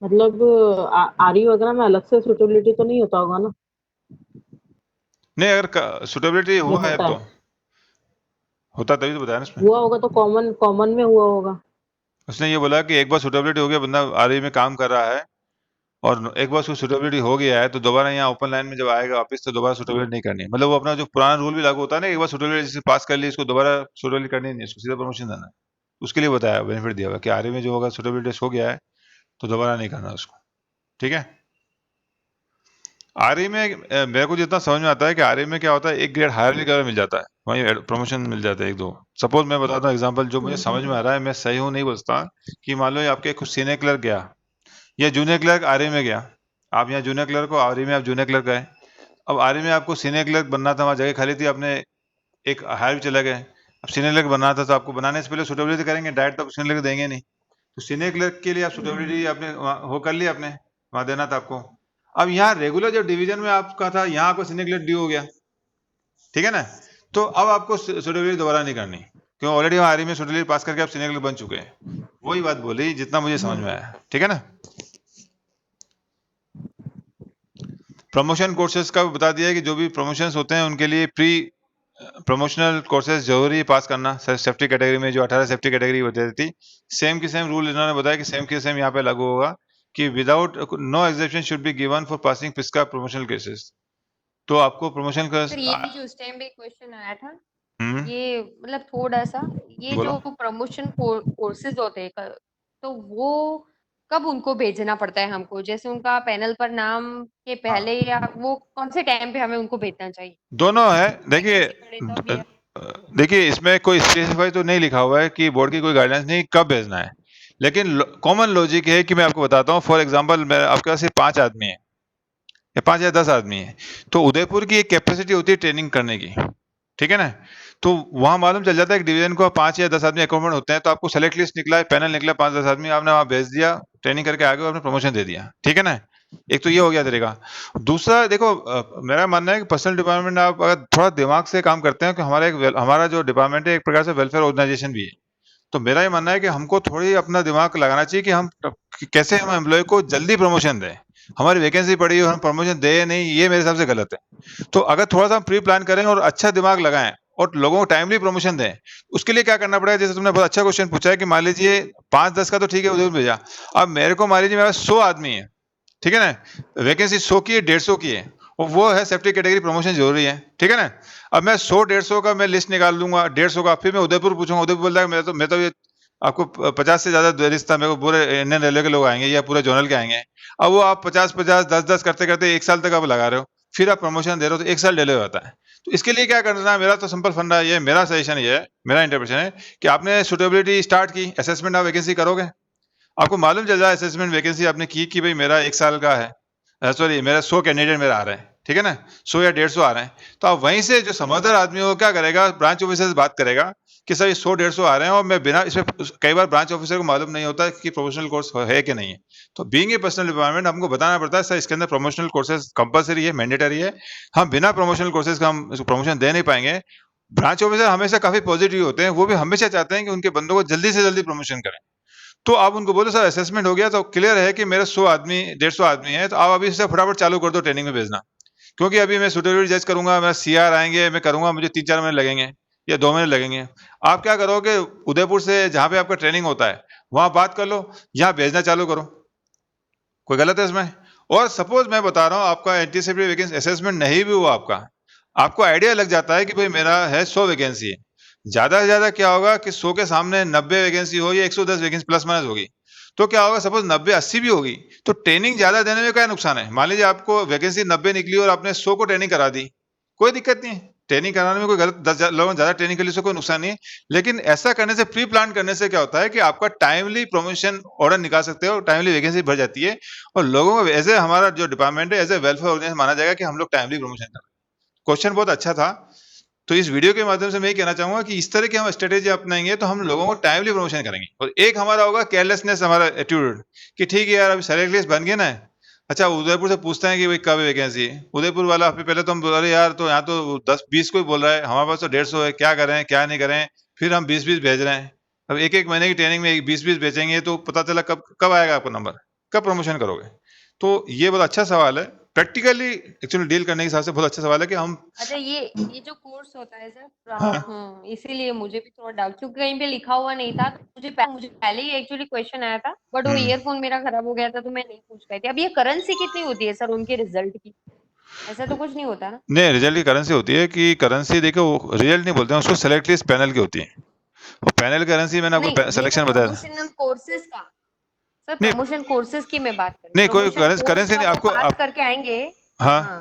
मतलब आरई वगैरह में अलग से सुटेबिलिटी तो नहीं होता होगा ना? नहीं, अगर सुटेबिलिटी हुआ है होता तो है, होता तभी तो बताया ना इसमें। हुआ होगा तो कॉमन में हुआ होगा। उसने ये बोला कि एक बार सुटेबिलिटी हो गया, बंदा आरई में काम कर रहा है और एक बार उसको सुटेबिलिटी हो गया है तो दोबारा यहाँ ओपन लाइन में जब आएगा वापस तो दोबारा सुटेबिलिटी नहीं करनी है। मतलब वो अपना जो पुराना रूल भी लागू होता है ना, एक बार सुटेबिलिटी जैसे पास कर ली इसको दोबारा सुटेबिलिटी करनी नहीं, इसको सीधा प्रमोशन देना है। उसके लिए बताया, बेनिफिट दिया हुआ कि आरई में जो होगा सुटेबिलिटी हो गया है तो दोबारा नहीं करना उसको, ठीक है। आरई में मेरे को जितना समझ में आता है कि आरई में क्या होता है, एक ग्रेड हायर भी कलर मिल जाता है, वहीं प्रमोशन मिल जाता है 1-2। सपोज मैं बताता हूँ एग्जांपल जो मुझे समझ में आ रहा है, मैं सही हूँ नहीं बोलता, कि मान लो आपके कुछ सीनियर क्लर्क गया या जूनियर क्लर्क आरई में गया। आप यहाँ जूनियर क्लर्क हो, आरई में आप जूनियर क्लर्क गए। अब आरई में आपको सीनियर क्लर्क बनना था, वहाँ जगह खाली थी, आपने एक हायर भी चले गए। अब सीनियर क्लर्क बनना था तो आपको बनाने से पहले सुटेबिलिटी करेंगे, डायरेक्ट तो सीनियर क्लर्क देंगे नहीं। तो सीनियर क्लर्क के लिए आप सुटेबिलिटी आपने वो कर लिया, आपने वहां देना था आपको। अब यहाँ रेगुलर जो डिवीजन में आपका था, यहाँ आपको सीनियर क्लर्क डी हो गया, ठीक है ना। तो अब आपको सुटेबिलिटी दोबारा नहीं करनी, क्यों ऑलरेडी आरई में सुटेबिलिटी पास करके आप सीनियर क्लर्क बन चुके हैं। वही बात बोली जितना मुझे समझ में आया, ठीक है ना। प्रमोशन कोर्सेज का बता दिया कि जो भी प्रमोशंस होते हैं उनके लिए प्री प्रमोशनल कोर्सेज जरूरी पास करना। सेफ्टी कैटेगरी में जो 18 सेफ्टी कैटेगरी होती थी, सेम की सेम रूल इन्होंने बताया कि सेम की सेम यहाँ पे लागू होगा कि without no exception should be given for passing fiscal promotional cases. तो आपको प्रमोशन का सर ये भी जो उस टाइम पे क्वेश्चन आया था, हम्म, ये मतलब थोड़ा सा ये बोलो। जो प्रमोशन कोर्सेज होते हैं तो वो कब उनको भेजना पड़ता है हमको, जैसे उनका पैनल पर नाम के पहले या वो कौन से टाइम पे हमें उनको भेजना चाहिए? दोनों है, देखिए वैकेंसी पड़े तब या देखिए इसमें कोई स्पेसिफाई तो नहीं लिखा हुआ है कि बोर्ड की कोई गाइडेंस नहीं कब भेजना है, लेकिन कॉमन लॉजिक है कि मैं आपको बताता हूँ। फॉर एग्जांपल आपके पास 5 आदमी है या 5 या 10 आदमी है, तो उदयपुर की एक कैपेसिटी होती है ट्रेनिंग करने की, ठीक है ना। तो वहां मालूम चल जाता है कि डिवीजन को 5 या 10 आदमी अकोमोडेट होते हैं, तो आपको सेलेक्ट लिस्ट निकला है, पैनल निकला 5-10 आदमी, आपने वहां भेज दिया, ट्रेनिंग करके आगे आपने प्रमोशन दे दिया, ठीक है ना। एक तो ये हो गया तरीका। दूसरा देखो, मेरा मानना है कि पर्सनल डिपार्टमेंट आप अगर थोड़ा दिमाग से काम करते हैं कि हमारा जो डिपार्टमेंट है एक प्रकार से वेलफेयर ऑर्गेनाइजेशन भी है, तो मेरा ये मानना है कि हमको थोड़ी अपना दिमाग लगाना चाहिए कि हम कैसे हम एम्प्लॉय को जल्दी प्रमोशन दें। हमारी वैकेंसी पड़ी और हम प्रमोशन दे नहीं, ये मेरे हिसाब से गलत है। तो अगर थोड़ा सा हम प्री प्लान करें और अच्छा दिमाग लगाएं और लोगों को टाइमली प्रमोशन दें, उसके लिए क्या करना पड़ेगा। जैसे तुमने बहुत अच्छा क्वेश्चन पूछा है कि मान लीजिए 5-10 का तो ठीक है उधर भेजा, अब मेरे को मान लीजिए मेरा 100 आदमी है, ठीक है ना, वैकेंसी 100 की है, 150 की है, और वो है सेफ्टी कैटेगरी प्रमोशन जरूरी है, ठीक है ना। अब मैं 100-150 का मैं लिस्ट निकाल लूंगा, 150 का, फिर मैं उदयपुर पूछूंगा, उदयपुर बोल रहा है मैं तो ये आपको 50 से ज्यादा रिश्ता मेरे को पूरे इंडियन रेलवे के लोग आएंगे या पूरे जोनल के आएंगे। अब वो आप 50-50 10-10 करते करते 1 साल तक आप लगा रहे हो, फिर आप प्रमोशन दे रहे हो, तो 1 साल डिले होता है। तो इसके लिए क्या करना है, मेरा तो सिंपल फंडा ये, मेरा सजेशन ये है, मेरा इंटरप्रिटेशन है कि आपने सुटेबिलिटी स्टार्ट की, असेसमेंट ऑफ वैकेंसी करोगे, आपको मालूम चल जाए असेसमेंट वैकेंसी आपने की कि भाई मेरा 1 साल का है, सॉरी मेरा 100 कैंडिडेट मेरा आ रहा है, ठीक है ना, 100 या 150 आ रहे हैं। तो आप वहीं से जो समझदार आदमी हो क्या करेगा, ब्रांच ऑफिसर से बात करेगा कि सर ये 100-150 आ रहे हैं और मैं बिना इसमें, कई बार ब्रांच ऑफिसर को मालूम नहीं होता कि प्रोफेशनल कोर्स है कि नहीं है। तो बीइंग ए पर्सनल डिपार्टमेंट हमको बताना पड़ता है सर इसके अंदर प्रमोशनल कोर्सेज कंपलसरी है, मैंडेटरी है, हम बिना प्रमोशनल कोर्सेज का हम प्रमोशन दे नहीं पाएंगे। ब्रांच ऑफिसर हमेशा काफी पॉजिटिव होते हैं, वो भी हमेशा चाहते हैं कि उनके बंदों को जल्दी से जल्दी प्रमोशन करें। तो आप उनको बोलो सर असेसमेंट हो गया, तो क्लियर है कि मेरे 100 आदमी 150 आदमी है, तो आप अभी से फटाफट चालू कर दो ट्रेनिंग में भेजना, क्योंकि अभी मैं सुटेबिलिटी जज करूंगा, मेरा सीआर आएंगे, मैं करूंगा, मुझे 3-4 महीने लगेंगे या 2 महीने लगेंगे। आप क्या करोगे, उदयपुर से जहां पे आपका ट्रेनिंग होता है वहां बात कर लो, यहाँ भेजना चालू करो, कोई गलत है इसमें। और सपोज मैं बता रहा हूँ आपका एंटीसिपेटरी वैकेंसी असेसमेंट नहीं भी हुआ आपका, आपको आइडिया लग जाता है कि भाई मेरा है 100 वैकेंसी है, ज्यादा से ज्यादा क्या होगा कि 100 के सामने 90 वैकेंसी हो या 110 वैकेंसी प्लस माइनस होगी, तो क्या होगा, सपोज 90-80 भी होगी, तो ट्रेनिंग ज्यादा देने में क्या नुकसान है। मान लीजिए आपको वैकेंसी 90 निकली और आपने 100 को ट्रेनिंग करा दी, कोई दिक्कत नहीं है, ट्रेनिंग कराने में कोई गलत 10 लोगों ज्यादा ट्रेनिंग के लिए कोई नुकसान नहीं है। लेकिन ऐसा करने से, प्री प्लान करने से क्या होता है कि आपका टाइमली प्रमोशन ऑर्डर निकाल सकते हो, टाइमली वैकेंसी भर जाती है, और लोगों को एज ए हमारा जो डिपार्टमेंट है एज ए वेलफेयर ऑर्गेनाइजेशन माना जाएगा कि हम लोग टाइमली प्रमोशन कर रहे हैं। क्वेश्चन बहुत अच्छा था। तो इस वीडियो के माध्यम से मैं ये कहना चाहूंगा कि इस तरह की हम स्ट्रेटेजी अपनाएंगे तो हम लोगों को टाइमली प्रमोशन करेंगे। और एक हमारा होगा केयरलेसनेस, हमारा एटीट्यूड कि ठीक है यार अभी सेलेक्ट लिस्ट बन गई ना, अच्छा उदयपुर से पूछते हैं कि भाई कब वैकेंसी है, उदयपुर वाला पहले तो हम बोल रहे यार, तो यहाँ तो 10-20 को ही बोल रहा है, हमारे पास तो 150 है, क्या करें क्या नहीं करें, फिर हम 20-20 भेज रहे हैं। अब एक महीने की ट्रेनिंग में 20-20 भेजेंगे तो पता चला कब कब आएगा आपका नंबर, कब प्रमोशन करोगे। तो ये बहुत अच्छा सवाल है, प्रैक्टिकली एक्चुअली डील करने के हिसाब से बहुत अच्छा सवाल है कि हम अच्छा ये जो कोर्स होता है सर, हाँ, इसीलिए मुझे भी थोड़ा डाउट, क्योंकि कहीं पे लिखा हुआ नहीं था, तो मुझे पहले ही एक्चुअली क्वेश्चन आया था, बट वो हम्म, ईयरफोन मेरा खराब हो गया था तो मैं नहीं पूछ पाई थी। अब ये करेंसी कितनी होती है सर उनके रिजल्ट की? ऐसा तो कुछ नहीं होता ना? नहीं रिजल्ट की करेंसी होती है कि करेंसी देखो, वो रिजल्ट नहीं बोलते हैं उसको, सेलेक्ट लिस्ट पैनल की होती है, वो पैनल करेंसी मैंने नहीं, आपको ये तो सिलेक्शन बताया था। प्रमोशनल कोर्सेज का, सर नहीं प्रमोशन कोर्सेज की मैं बात कर रही हूँ, नहीं कोई प्रमोशन कोर्स करेंसी का नहीं वो आपको पास आप, करके आएंगे। हाँ हाँ,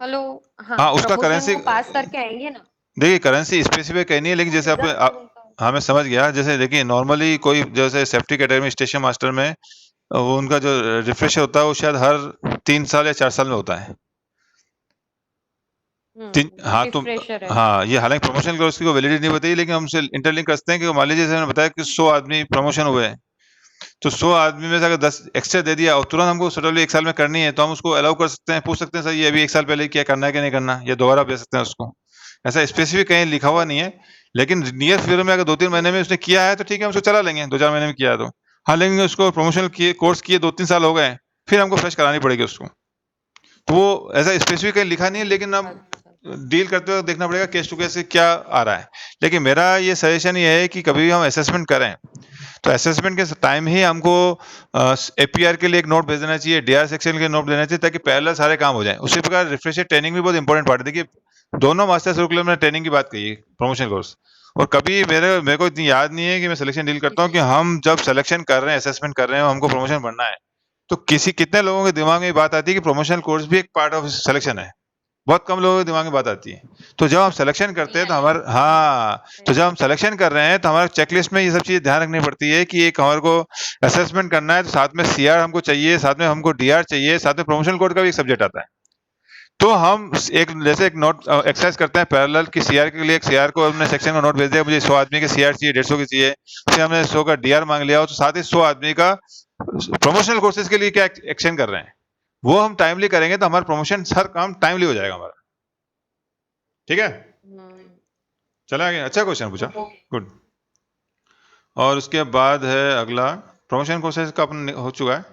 हेलो। हाँ, हाँ उसका प्रमोशन करेंसी, वो पास करके आएंगे ना? देखिए करेंसी स्पेसिफिक कहीं नहीं है, लेकिन तो जैसे आप, रिजल्ट सर उनका। हाँ मैं समझ गया। जैसे देखिए नॉर्मली कोई जैसे सेफ्टी कैटेगरी में स्टेशन मास्टर में वो उनका जो रिफ्रेशर होता है वो शायद हर 3 साल या 4 साल में होता है। हाँ, कि तो फ्रेशर है। हाँ, ये हालांकि प्रमोशन कोर्स की वैलिडिटी नहीं बताई, लेकिन हम उसे इंटरलिंक करते हैं कि मान लीजिए जैसे मैंने बताया कि 100 आदमी प्रमोशन हुए हैं, तो 100 आदमी में से अगर 10 एक्स्ट्रा दे दिया और तुरंत हमको सडनली 1 साल में करनी है, तो हम उसको अलाउ कर सकते हैं, पूछ सकते हैं, सर ये अभी 1 साल पहले किया, करना है कि नहीं करना, या दोबारा भेज सकते हैं उसको। ऐसा स्पेसिफिक कहीं लिखा हुआ नहीं है, लेकिन नियर फ्यूचर में अगर 2-3 महीने में उसने किया है तो ठीक है, हम उसको चला लेंगे, 2-4 महीने में किया है तो। हाँ, लेकिन उसको प्रमोशनल किए कोर्स किए 2-3 साल हो गए, फिर हमको फ्रेश करानी पड़ेगी उसको। तो वो ऐसा स्पेसिफिक कहीं लिखा नहीं है, लेकिन अब अच्छा। डील करते वक़्त देखना पड़ेगा केस टू केस से क्या आ रहा है। लेकिन मेरा ये सजेशन ये है कि कभी भी हम असेसमेंट करें, तो असेसमेंट के टाइम ही हमको एपीआर के लिए एक नोट भेज देना चाहिए, डीआर सेक्शन के लिए नोट देना चाहिए, ताकि पैरेलल सारे काम हो जाएँ। उसी प्रकार रिफ्रेशर ट्रेनिंग भी बहुत इंपॉर्टेंट पार्ट है। देखिए, दोनों मास्टर सर्कुलर में ट्रेनिंग की बात कही है, प्रमोशन कोर्स। और कभी मेरे को इतनी याद नहीं है कि मैं सिलेक्शन डील करता हूँ कि हम जब सिलेक्शन कर रहे हैं, असेसमेंट कर रहे हैं, हमको प्रमोशन बनना है, तो कितने लोगों के दिमाग में ये बात आती है कि प्रमोशनल कोर्स भी एक पार्ट ऑफ सिलेक्शन है। बहुत कम लोगों के दिमाग में बात आती है। तो जब हम सिलेक्शन करते हैं तो तो जब हम सिलेक्शन कर रहे हैं तो हमारे चेकलिस्ट में ये सब चीज़ें ध्यान रखनी पड़ती है कि एक हमारे को असेसमेंट करना है, तो साथ में सीआर हमको चाहिए, साथ में हमको डीआर चाहिए, साथ में प्रमोशन कोड का भी एक सब्जेक्ट आता है। तो हम एक नोट एक्सरसाइज करते हैं पैरेलल कि सीआर के लिए, एक सीआर को हमने सेक्शन का नोट भेज दिया, मुझे 100 आदमी के सीआर चाहिए, 150 के चाहिए, फिर हमने 100 का डीआर मांग लिया, तो साथ ही 100 आदमी का प्रमोशनल कोर्सेज के लिए क्या एक्शन कर रहे हैं, वो हम टाइमली करेंगे तो हमारा प्रमोशन हर काम टाइमली हो जाएगा हमारा। ठीक है, चला गया। अच्छा क्वेश्चन पूछा, गुड। और उसके बाद है अगला, प्रमोशन कोर्सेज का अपन हो चुका है।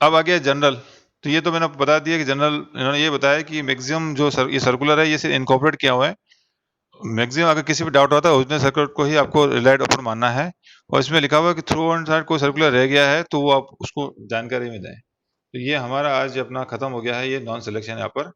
अब आ गया जनरल। तो ये तो मैंने आपको बता दिया कि जनरल, इन्होंने ये बताया कि मैक्सिमम जो ये सर्कुलर है, ये सिर्फ इनकॉर्पोरेट किया हुआ है। मैक्सिमम अगर किसी भी डाउट होता है, ओरिजिनल सर्कुलर को ही आपको रिलाइड अपन मानना है, और इसमें लिखा हुआ है कि थ्रू ऑन साइड कोई सर्कुलर रह गया है तो वो आप उसको जानकारी में दें। तो ये हमारा आज अपना खत्म हो गया है, ये नॉन सिलेक्शन यहाँ पर।